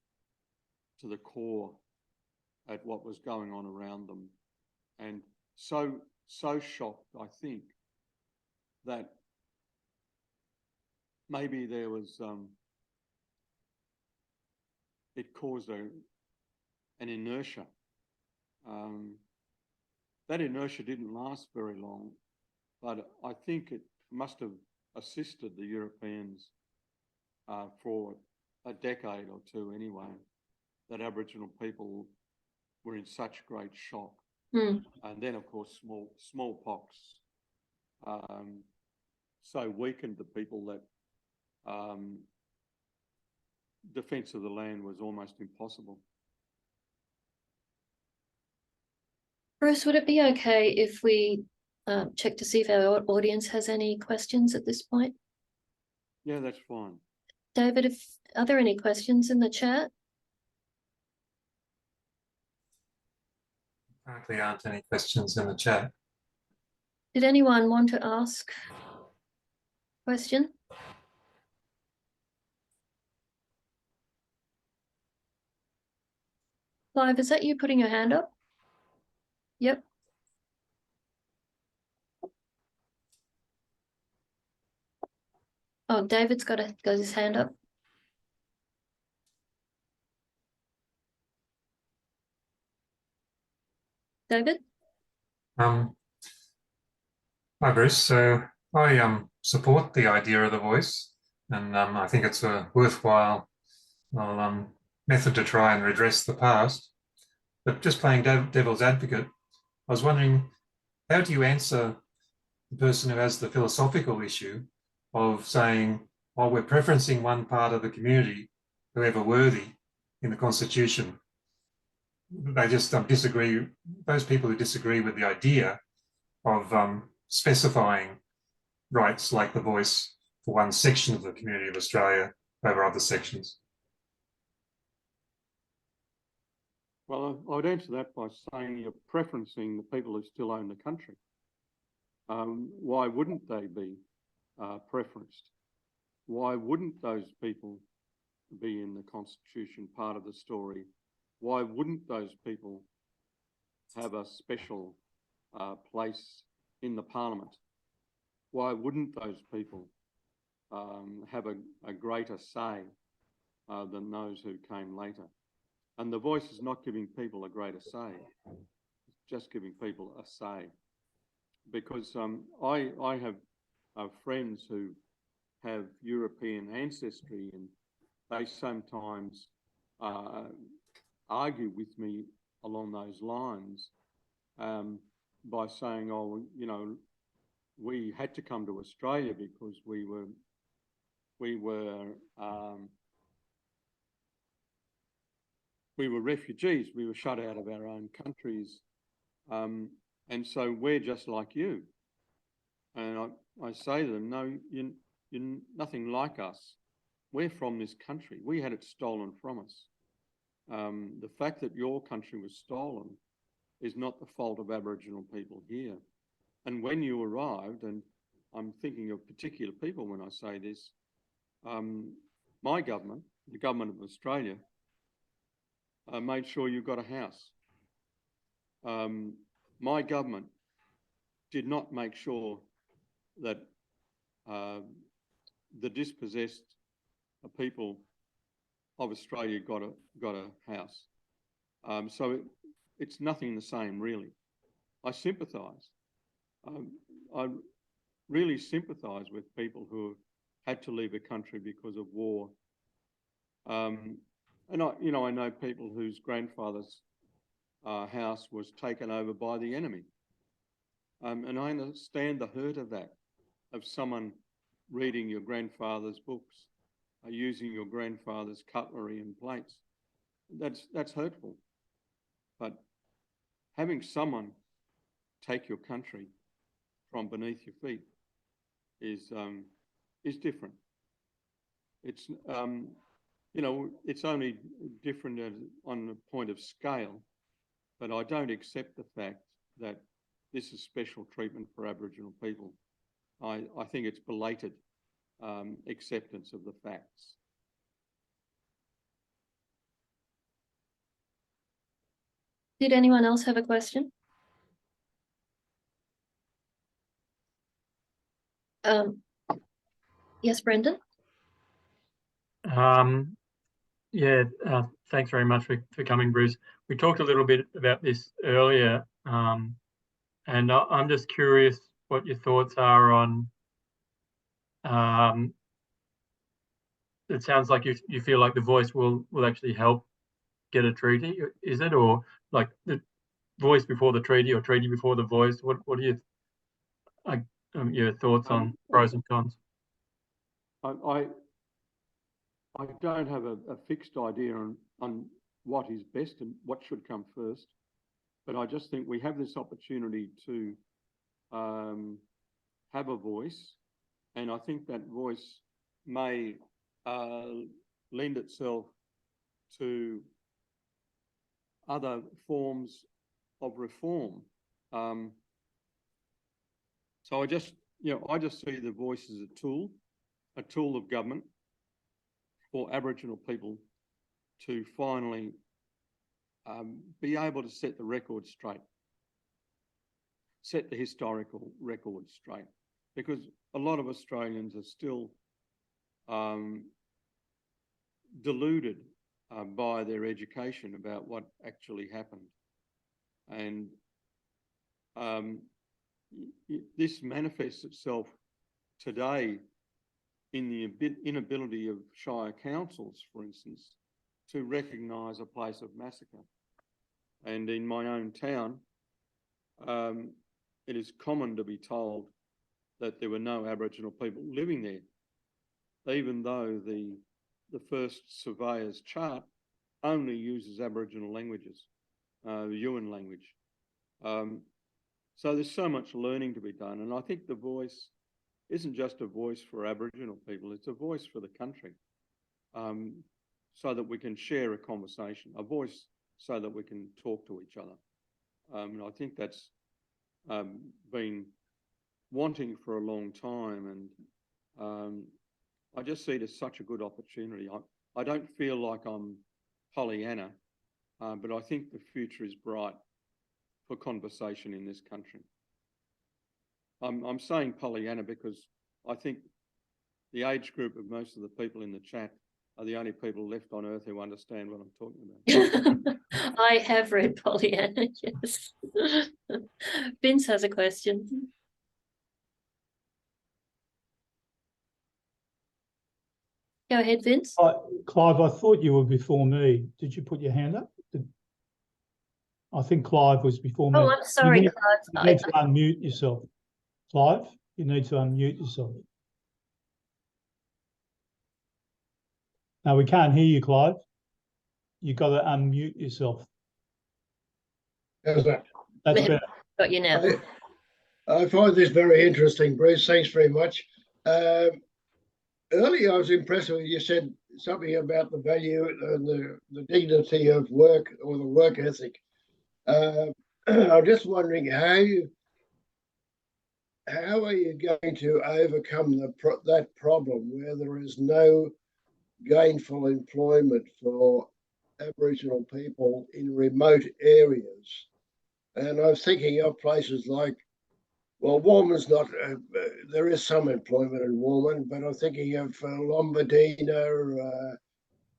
to the core at what was going on around them, and so shocked, I think, that maybe there was it caused an inertia. That inertia didn't last very long, but I think it must have assisted the Europeans for a decade or two anyway, that Aboriginal people were in such great shock. Mm. And then, of course, smallpox so weakened the people that defence of the land was almost impossible. Bruce, would it be okay if we check to see if our audience has any questions at this point? Yeah, that's fine. David, are there any questions in the chat? Currently aren't any questions in the chat. Did anyone want to ask a question? Clive, is that you putting your hand up? Yep. Oh, David's got his hand up. David? Hi Bruce. So I support the idea of the voice, and I think it's a worthwhile method to try and redress the past. But just playing devil's advocate, I was wondering, how do you answer the person who has the philosophical issue of saying, well, we're preferencing one part of the community, whoever worthy, in the Constitution? They just disagree. Those people who disagree with the idea of specifying rights like the voice for one section of the community of Australia over other sections. Well, I would answer that by saying you're preferencing the people who still own the country. Why wouldn't they be preferenced? Why wouldn't those people be in the Constitution part of the story? Why wouldn't those people have a special place in the Parliament? Why wouldn't those people have a greater say than those who came later? And the voice is not giving people a greater say, it's just giving people a say. Because I have friends who have European ancestry, and they sometimes argue with me along those lines by saying, oh, you know, we had to come to Australia because we were refugees, we were shut out of our own countries, and so we're just like you. And I say to them, no, you're nothing like us. We're from this country. We had it stolen from us. The fact that your country was stolen is not the fault of Aboriginal people here. And when you arrived, and I'm thinking of particular people when I say this, my government, the government of Australia, made sure you got a house. My government did not make sure that the dispossessed people of Australia got a house. So it's nothing the same, really. I sympathise. I really sympathise with people who had to leave a country because of war. And I know people whose grandfather's house was taken over by the enemy. And I understand the hurt of that, of someone reading your grandfather's books, using your grandfather's cutlery and plates. That's hurtful. But having someone take your country from beneath your feet is different. It's it's only different on the point of scale, but I don't accept the fact that this is special treatment for Aboriginal people. I think it's belated acceptance of the facts. Did anyone else have a question? Yes, Brendan? Yeah, thanks very much for coming, Bruce. We talked a little bit about this earlier, and I'm just curious what your thoughts are on. It sounds like you feel like the voice will actually help get a treaty. Is it, or like the voice before the treaty, or treaty before the voice? What are your thoughts on pros and cons? I don't have a fixed idea on what is best and what should come first, but I just think we have this opportunity to have a voice, and I think that voice may lend itself to other forms of reform. So I just see the voice as a tool of government for Aboriginal people to finally be able to set the record straight, set the historical record straight, because a lot of Australians are still deluded by their education about what actually happened. And this manifests itself today in the inability of shire councils, for instance, to recognise a place of massacre. And in my own town, it is common to be told that there were no Aboriginal people living there, even though the first surveyor's chart only uses Aboriginal languages, the Yuin language. So there's so much learning to be done. And I think the voice isn't just a voice for Aboriginal people, it's a voice for the country, so that we can share a conversation, a voice so that we can talk to each other. And I think that's been wanting for a long time, and I just see it as such a good opportunity. I don't feel like I'm Pollyanna, but I think the future is bright for conversation in this country. I'm saying Pollyanna because I think the age group of most of the people in the chat are the only people left on earth who understand what I'm talking about. I have read Pollyanna, yes. Vince has a question. Go ahead, Vince. Clive, I thought you were before me. Did you put your hand up? I think Clive was before me. Oh, I'm sorry, You Clive. need to unmute yourself. Clive, you need to unmute yourself. No, we can't hear you, Clive. You've got to unmute yourself. How's that? That's better. Got you now. I find this very interesting, Bruce. Thanks very much. Earlier, I was impressed with you said something about the value and the dignity of work, or the work ethic. I'm just wondering how are you going to overcome that problem where there is no gainful employment for Aboriginal people in remote areas? And I'm thinking of places like, well, Warman's not, there is some employment in Warman, but I'm thinking of Lombardina,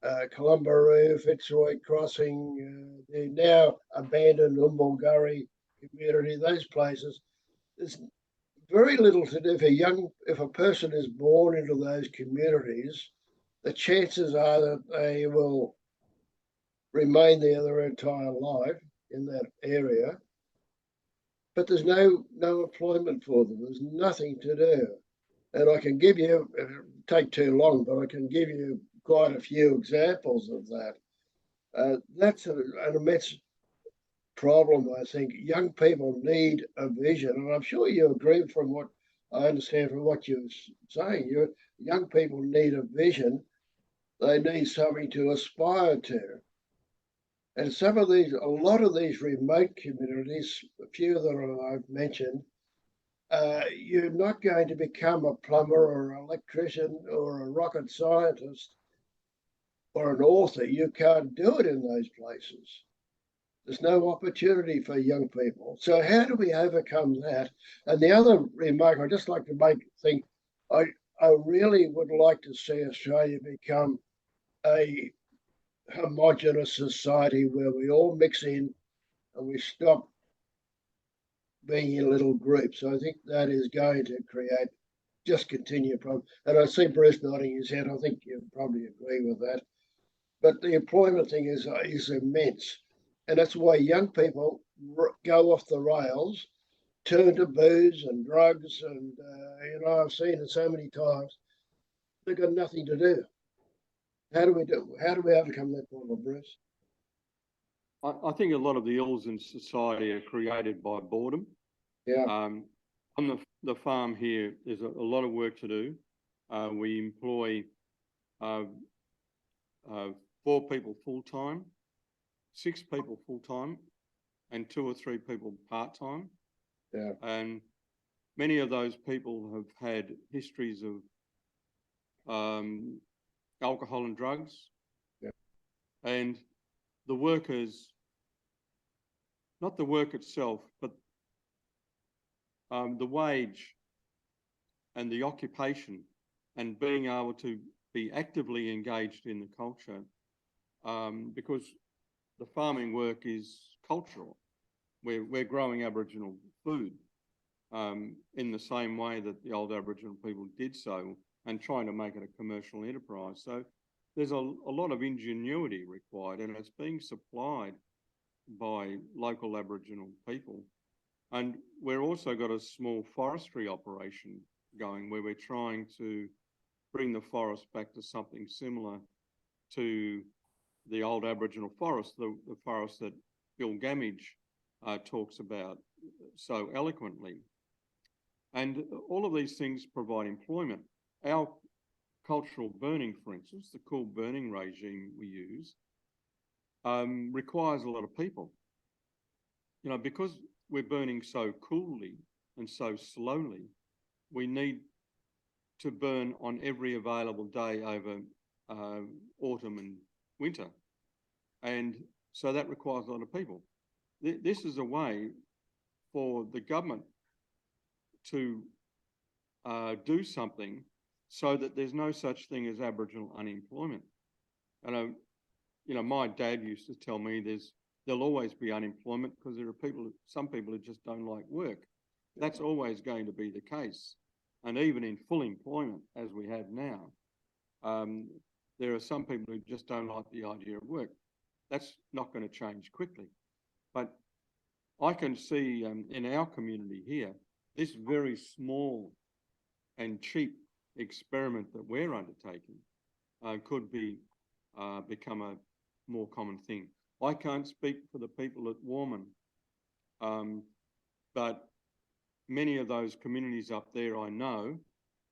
Columbaroo, Fitzroy Crossing, the now abandoned Umbulgurri community, those places. There's very little to do if a person is born into those communities, the chances are that they will remain there their entire life in that area. But there's no employment for them. There's nothing to do. And I can give you, it'll take too long, but I can give you quite a few examples of that. That's an immense problem, I think. Young people need a vision, and I'm sure you agree from what I understand from what you're saying. Young people need a vision. They need something to aspire to. And a lot of these remote communities, a few that I've mentioned, you're not going to become a plumber or an electrician or a rocket scientist or an author. You can't do it in those places. There's no opportunity for young people. So how do we overcome that? And the other remark I'd just like to think, I really would like to see Australia become a homogenous society where we all mix in and we stop being in little groups. I think that is going to create just continued problem. And I see Bruce nodding his head. I think you probably agree with that. But the employment thing is immense. And that's why young people go off the rails, turn to booze and drugs. And, I've seen it so many times. They've got nothing to do. How do we overcome that problem, Bruce? I think a lot of the ills in society are created by boredom. Yeah. On the farm here, there's a lot of work to do. We employ 4 people full-time, 6 people full-time, and 2 or 3 people part-time. Yeah. And many of those people have had histories of alcohol and drugs. Yeah. And the workers, not the work itself, but the wage and the occupation and being able to be actively engaged in the culture, because the farming work is cultural. We're growing Aboriginal food in the same way that the old Aboriginal people did so, and trying to make it a commercial enterprise. So there's a lot of ingenuity required, and it's being supplied by local Aboriginal people. And we've also got a small forestry operation going where we're trying to bring the forest back to something similar to the old Aboriginal forest, the forest that Bill Gamage talks about so eloquently. And all of these things provide employment. Our cultural burning, for instance, the cool burning regime we use, requires a lot of people. Because we're burning so coolly and so slowly, we need to burn on every available day over autumn and winter. And so that requires a lot of people. This is a way for the government to do something so that there's no such thing as Aboriginal unemployment. And my dad used to tell me there'll always be unemployment because there are some people who just don't like work. That's always going to be the case. And even in full employment, as we have now, there are some people who just don't like the idea of work. That's not going to change quickly. But I can see in our community here, this very small and cheap experiment that we're undertaking could become a more common thing. I can't speak for the people at Warman, but many of those communities up there I know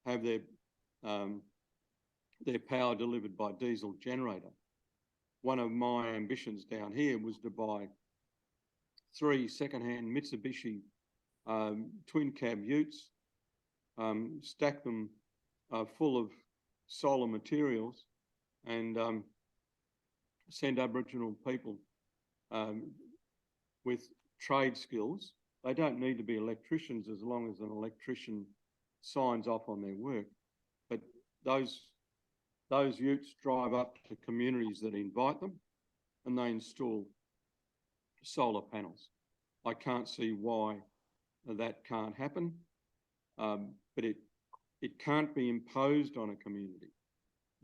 have their power delivered by diesel generator. One of my ambitions down here was to buy 3 second-hand Mitsubishi twin cab utes, stack them full of solar materials, and send Aboriginal people with trade skills. They don't need to be electricians as long as an electrician signs off on their work. But those utes drive up to communities that invite them, and they install solar panels. I can't see why that can't happen, but it can't be imposed on a community.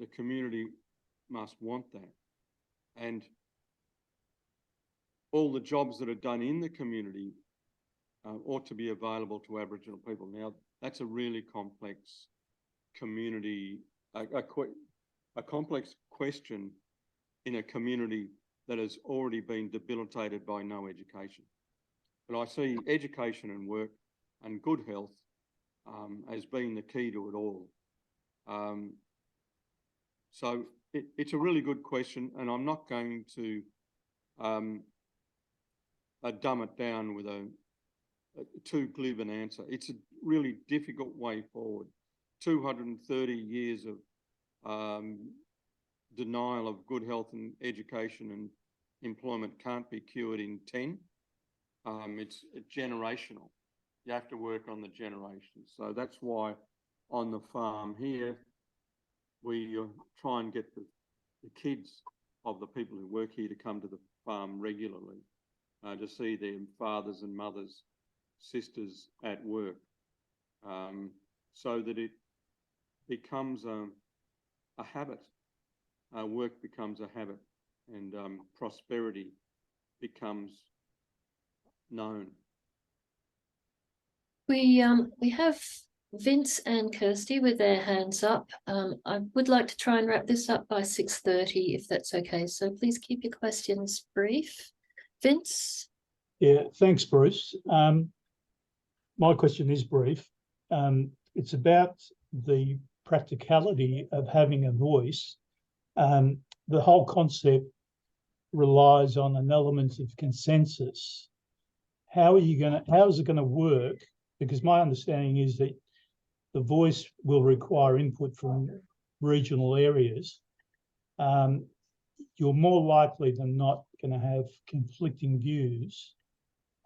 The community must want that. And all the jobs that are done in the community ought to be available to Aboriginal people. Now, that's a really complex community, a complex question in a community that has already been debilitated by no education. But I see education and work and good health as being the key to it all. So it's a really good question, and I'm not going to dumb it down with a too glib an answer. It's a really difficult way forward. 230 years of denial of good health and education and employment can't be cured in 10. It's generational. You have to work on the generations. So that's why on the farm here, we try and get the kids of the people who work here to come to the farm regularly, to see their fathers and mothers, sisters at work, so that it becomes a habit. Work becomes a habit, and prosperity becomes known. We have Vince and Kirsty with their hands up. I would like to try and wrap this up by 6:30 if that's okay. So please keep your questions brief. Vince? Yeah, thanks, Bruce. My question is brief. It's about the practicality of having a voice. The whole concept relies on an element of consensus. How is it going to work? Because my understanding is that the voice will require input from regional areas. You're more likely than not going to have conflicting views.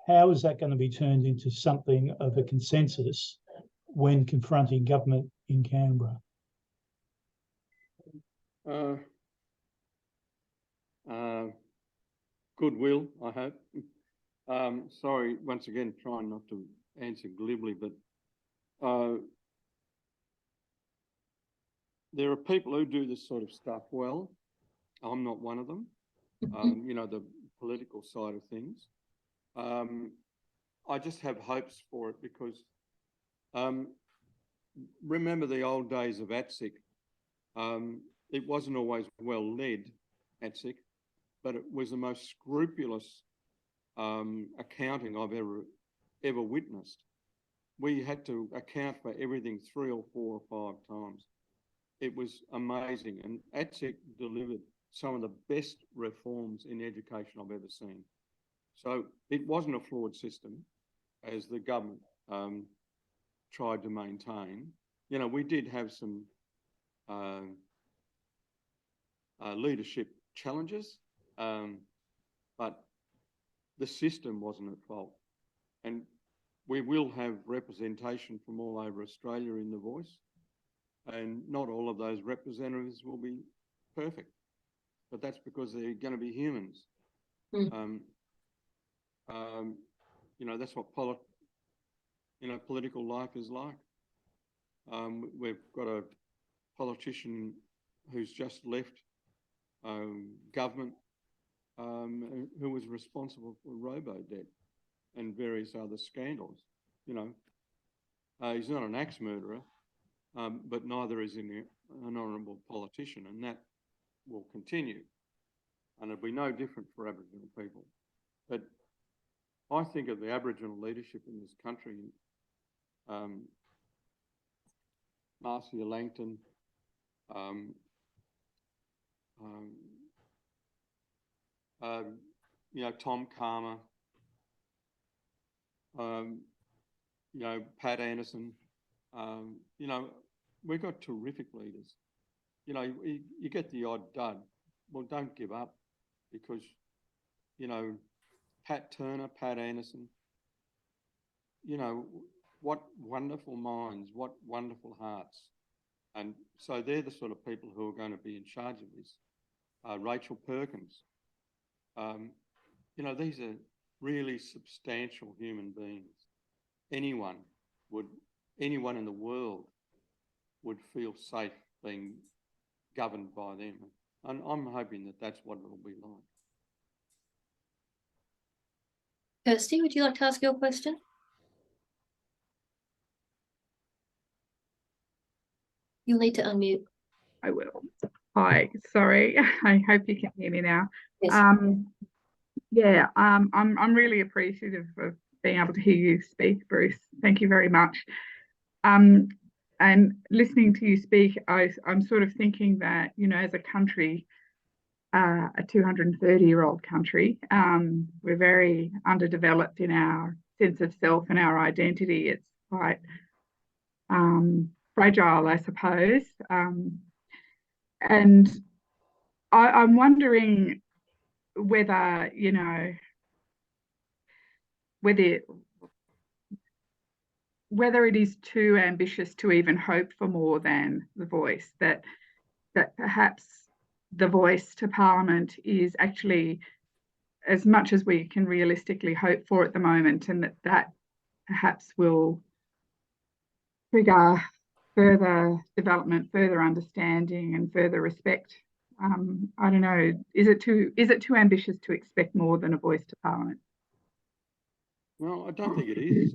How is that going to be turned into something of a consensus when confronting government in Canberra? Goodwill, I hope. Sorry, once again, trying not to answer glibly, but there are people who do this sort of stuff well. I'm not one of them. You know, the political side of things. I just have hopes for it because remember the old days of ATSIC. It wasn't always well led, ATSIC, but it was the most scrupulous accounting I've ever witnessed. We had to account for everything 3 or 4 or 5 times. It was amazing, and ATSIC delivered some of the best reforms in education I've ever seen. So it wasn't a flawed system, as the government tried to maintain. You know, we did have some leadership challenges, but the system wasn't at fault. And we will have representation from all over Australia in the Voice, and not all of those representatives will be perfect, but that's because they're going to be humans. You know, that's what political life is like. We've got a politician who's just left government, who was responsible for robo-debt and various other scandals. You know, he's not an axe murderer, but neither is an honourable politician, and that will continue. And it'll be no different for Aboriginal people. But I think of the Aboriginal leadership in this country, Marcia Langton, you know, Tom Calma, you know, Pat Anderson. You know, we've got terrific leaders. You know, you get the odd dud. Well, don't give up, because, you know, Pat Turner, Pat Anderson, you know, what wonderful minds, what wonderful hearts. And so they're the sort of people who are going to be in charge of this. Rachel Perkins. You know, these are really substantial human beings. Anyone in the world would feel safe being governed by them. And I'm hoping that that's what it'll be like. Kirsty, would you like to ask your question? You'll need to unmute. I will. Hi, sorry. I hope you can hear me now. Yes. Yeah, I'm really appreciative of being able to hear you speak, Bruce. Thank you very much. And listening to you speak, I'm sort of thinking that, you know, as a country, a 230-year-old country, we're very underdeveloped in our sense of self and our identity. It's quite fragile, I suppose. And I'm wondering whether, you know, whether it is too ambitious to even hope for more than the Voice, that perhaps the voice to Parliament is actually as much as we can realistically hope for at the moment, and that perhaps will trigger further development, further understanding, and further respect. I don't know. Is it too ambitious to expect more than a voice to Parliament? No, I don't think it is.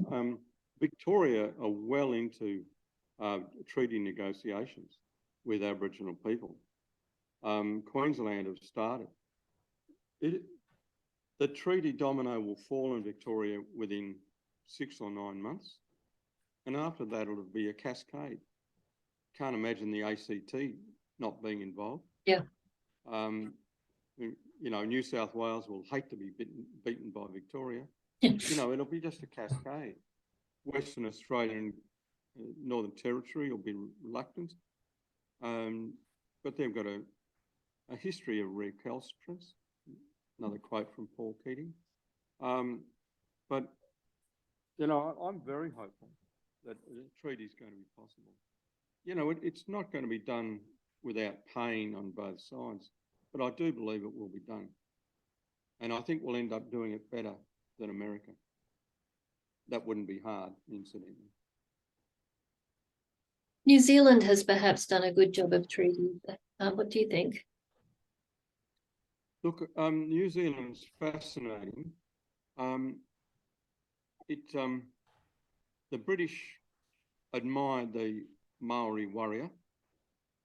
Victoria are well into treaty negotiations with Aboriginal people. Queensland have started. The treaty domino will fall in Victoria within 6 or 9 months. And after that, it'll be a cascade. Can't imagine the ACT not being involved. Yeah. You know, New South Wales will hate to be beaten by Victoria. Yeah. You know, it'll be just a cascade. Western Australia and Northern Territory will be reluctant. But they've got a history of recalcitrance. Another quote from Paul Keating. But, you know, I'm very hopeful that a treaty is going to be possible. You know, it's not going to be done without pain on both sides, but I do believe it will be done. And I think we'll end up doing it better than America. That wouldn't be hard, incidentally. New Zealand has perhaps done a good job of treaty. What do you think? Look, New Zealand's fascinating. The British admired the Maori warrior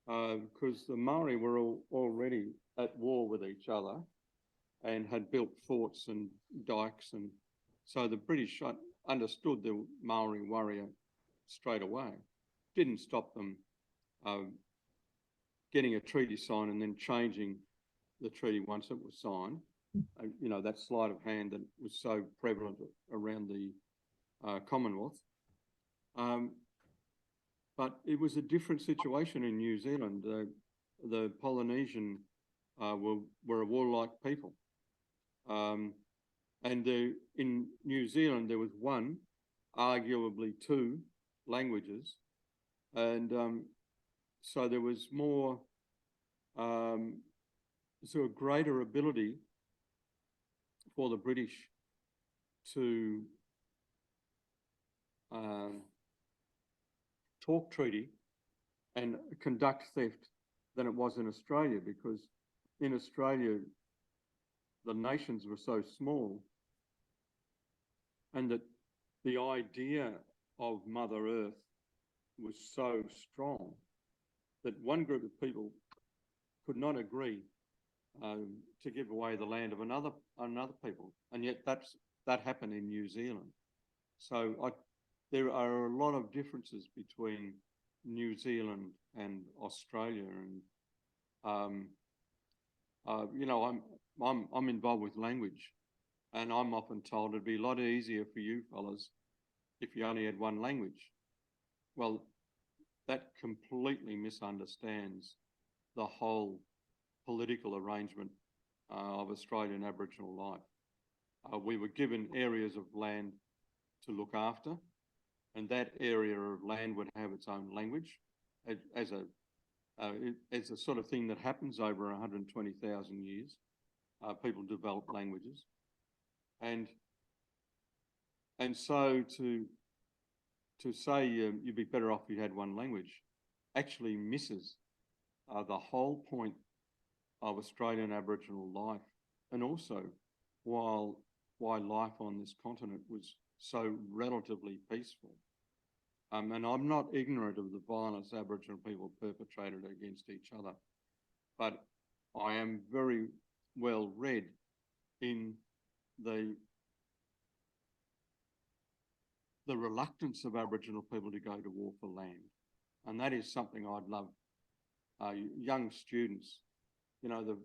because the Maori were already at war with each other and had built forts and dikes, and so the British understood the Maori warrior straight away. Didn't stop them getting a treaty signed and then changing the treaty once it was signed. You know, that sleight of hand that was so prevalent around the Commonwealth. But it was a different situation in New Zealand. The Polynesian were a warlike people. And in New Zealand, there was one, arguably two languages. And so there was more, sort of greater ability for the British to talk treaty and conduct theft than it was in Australia, because in Australia, the nations were so small, and that the idea of Mother Earth was so strong that one group of people could not agree to give away the land of another people, and yet that happened in New Zealand. So there are a lot of differences between New Zealand and Australia, and you know, I'm involved with language, and I'm often told it'd be a lot easier for you fellas if you only had one language. Well, that completely misunderstands the whole political arrangement of Australian Aboriginal life. We were given areas of land to look after, and that area of land would have its own language as a sort of thing that happens over 120,000 years. People develop languages, and so to say you'd be better off if you had one language actually misses the whole point of Australian Aboriginal life, and also why life on this continent was so relatively peaceful. And I'm not ignorant of the violence Aboriginal people perpetrated against each other, but I am very well read in the reluctance of Aboriginal people to go to war for land. And that is something I'd love young students, you know,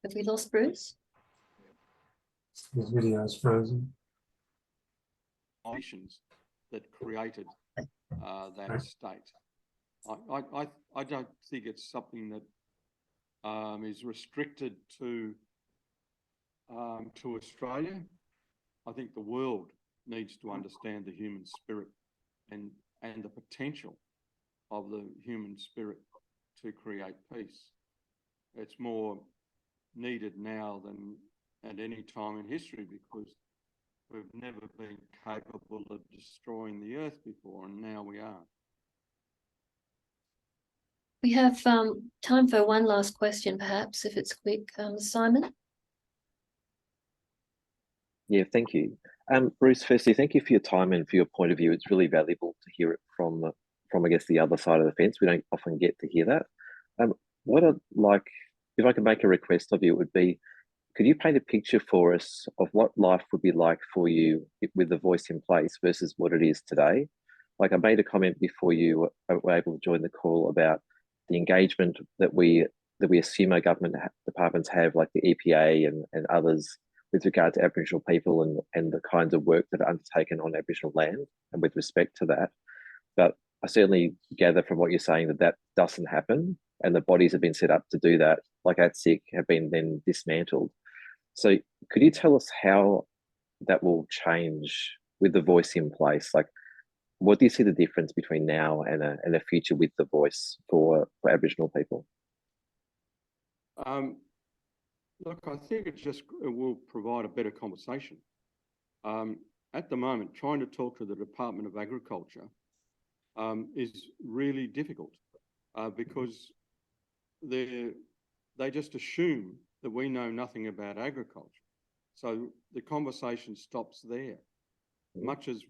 Have we lost Bruce? His video is frozen. nations that created that state. I don't think it's something that is restricted to Australia. I think the world needs to understand the human spirit and the potential of the human spirit to create peace. It's more needed now than at any time in history, because we've never been capable of destroying the earth before, and now we are. We have time for one last question, perhaps, if it's quick. Simon? Yeah, thank you. Bruce, firstly, thank you for your time and for your point of view. It's really valuable to hear it from I guess, the other side of the fence. We don't often get to hear that. What I'd like, if I could make a request of you, it would be, could you paint a picture for us of what life would be like for you with the voice in place versus what it is today? Like I made a comment before you were able to join the call about the engagement that we assume our government departments have, like the EPA and others, with regard to Aboriginal people and the kinds of work that are undertaken on Aboriginal land and with respect to that. But I certainly gather from what you're saying that that doesn't happen, and the bodies have been set up to do that, like ATSIC, have been then dismantled. So could you tell us how that will change with the voice in place? Like, what do you see the difference between now and a future with the voice for Aboriginal people? Look, I think it will provide a better conversation. At the moment, trying to talk to the Department of Agriculture is really difficult because they just assume that we know nothing about agriculture. So the conversation stops there. Much as,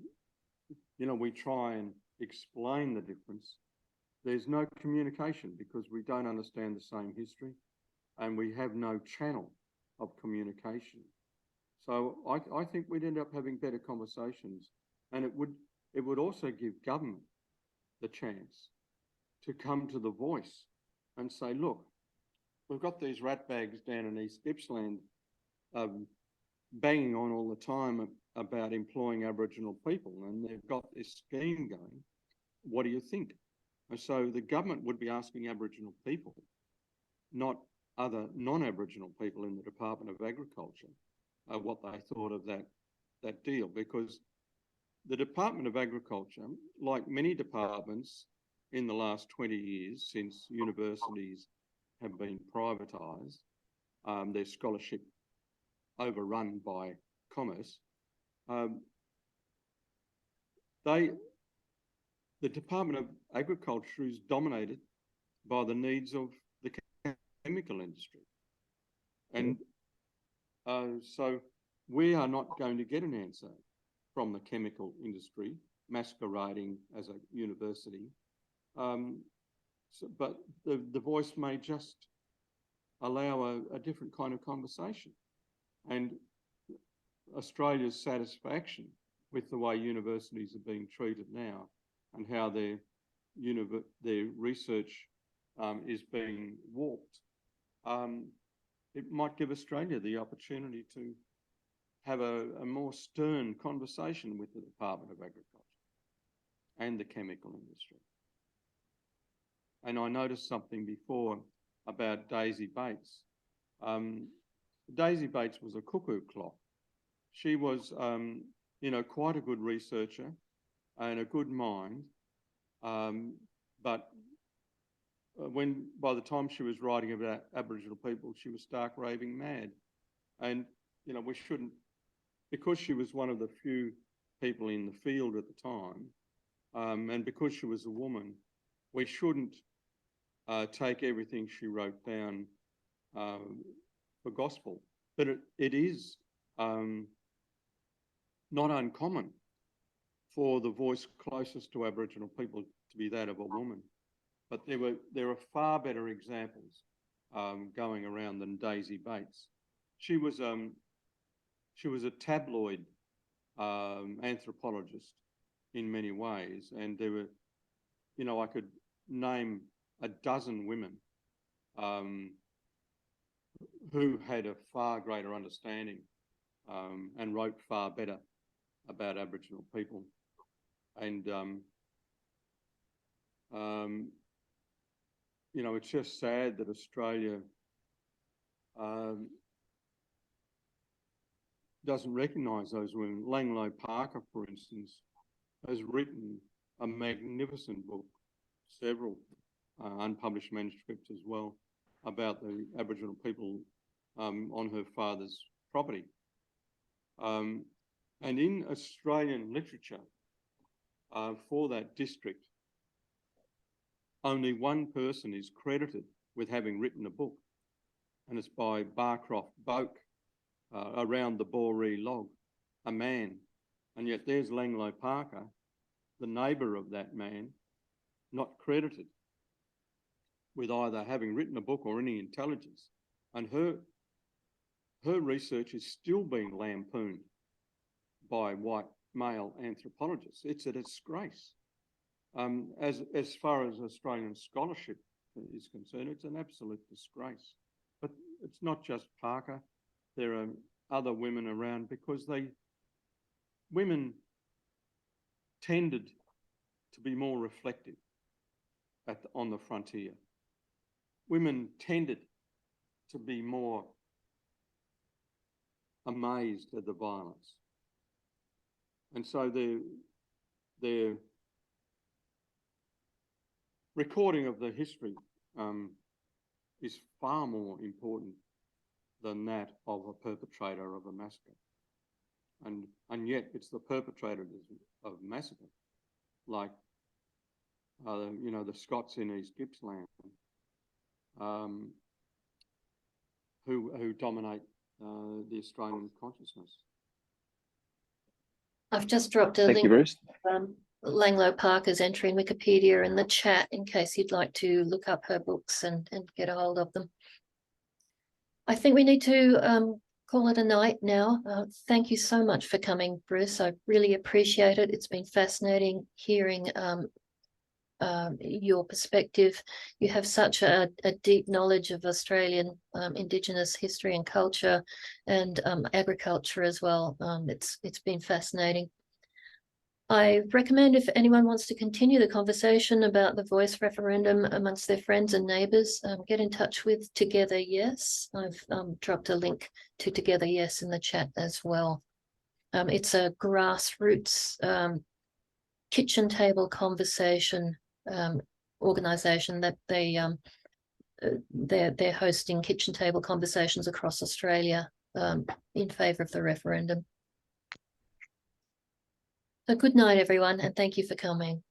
we try and explain the difference, there's no communication because we don't understand the same history and we have no channel of communication. So I think we'd end up having better conversations, and it would also give government the chance to come to the voice and say, look, we've got these ratbags down in East Gippsland banging on all the time about employing Aboriginal people, and they've got this scheme going. What do you think? And so the government would be asking Aboriginal people, not other non-Aboriginal people in the Department of Agriculture, what they thought of that deal, because the Department of Agriculture, like many departments in the last 20 years since universities have been privatised, their scholarship overrun by commerce, the Department of Agriculture is dominated by the needs of the chemical industry. And so we are not going to get an answer from the chemical industry masquerading as a university. But the voice may just allow a different kind of conversation. And Australia's satisfaction with the way universities are being treated now and how their research is being warped, it might give Australia the opportunity to have a more stern conversation with the Department of Agriculture and the chemical industry. And I noticed something before about Daisy Bates. Daisy Bates was a cuckoo clock. She was, quite a good researcher and a good mind, but by the time she was writing about Aboriginal people, she was stark raving mad. And, we shouldn't, because she was one of the few people in the field at the time, and because she was a woman, we shouldn't take everything she wrote down for gospel. But it is not uncommon for the voice closest to Aboriginal people to be that of a woman. But there are far better examples going around than Daisy Bates. She was a tabloid anthropologist in many ways, and there were, I could name a dozen women who had a far greater understanding and wrote far better about Aboriginal people. And it's just sad that Australia doesn't recognise those women. Langlo Parker, for instance, has written a magnificent book, several unpublished manuscripts as well, about the Aboriginal people on her father's property. And in Australian literature for that district, only one person is credited with having written a book, and it's by Barcroft Boak, Around the Boree Log, a man. And yet there's Langlo Parker, the neighbour of that man, not credited with either having written a book or any intelligence. And her research is still being lampooned by white male anthropologists. It's a disgrace. As far as Australian scholarship is concerned, it's an absolute disgrace. But it's not just Parker. There are other women around, because women tended to be more reflective on the frontier. Women tended to be more amazed at the violence. And so their recording of the history is far more important than that of a perpetrator of a massacre. And yet it's the perpetrators of massacre, like the Scots in East Gippsland, who dominate the Australian consciousness. I've just dropped a Thank link. you, Bruce. Langlo Parker's entry in Wikipedia in the chat in case you'd like to look up her books and get a hold of them. I think we need to call it a night now. Thank you so much for coming, Bruce. I really appreciate it. It's been fascinating hearing your perspective. You have such a deep knowledge of Australian Indigenous history and culture, and agriculture as well. It's been fascinating. I recommend, if anyone wants to continue the conversation about the Voice referendum amongst their friends and neighbours, get in touch with Together Yes. I've dropped a link to Together Yes in the chat as well. It's a grassroots kitchen table conversation organisation that they're hosting kitchen table conversations across Australia in favour of the referendum. So good night, everyone, and thank you for coming.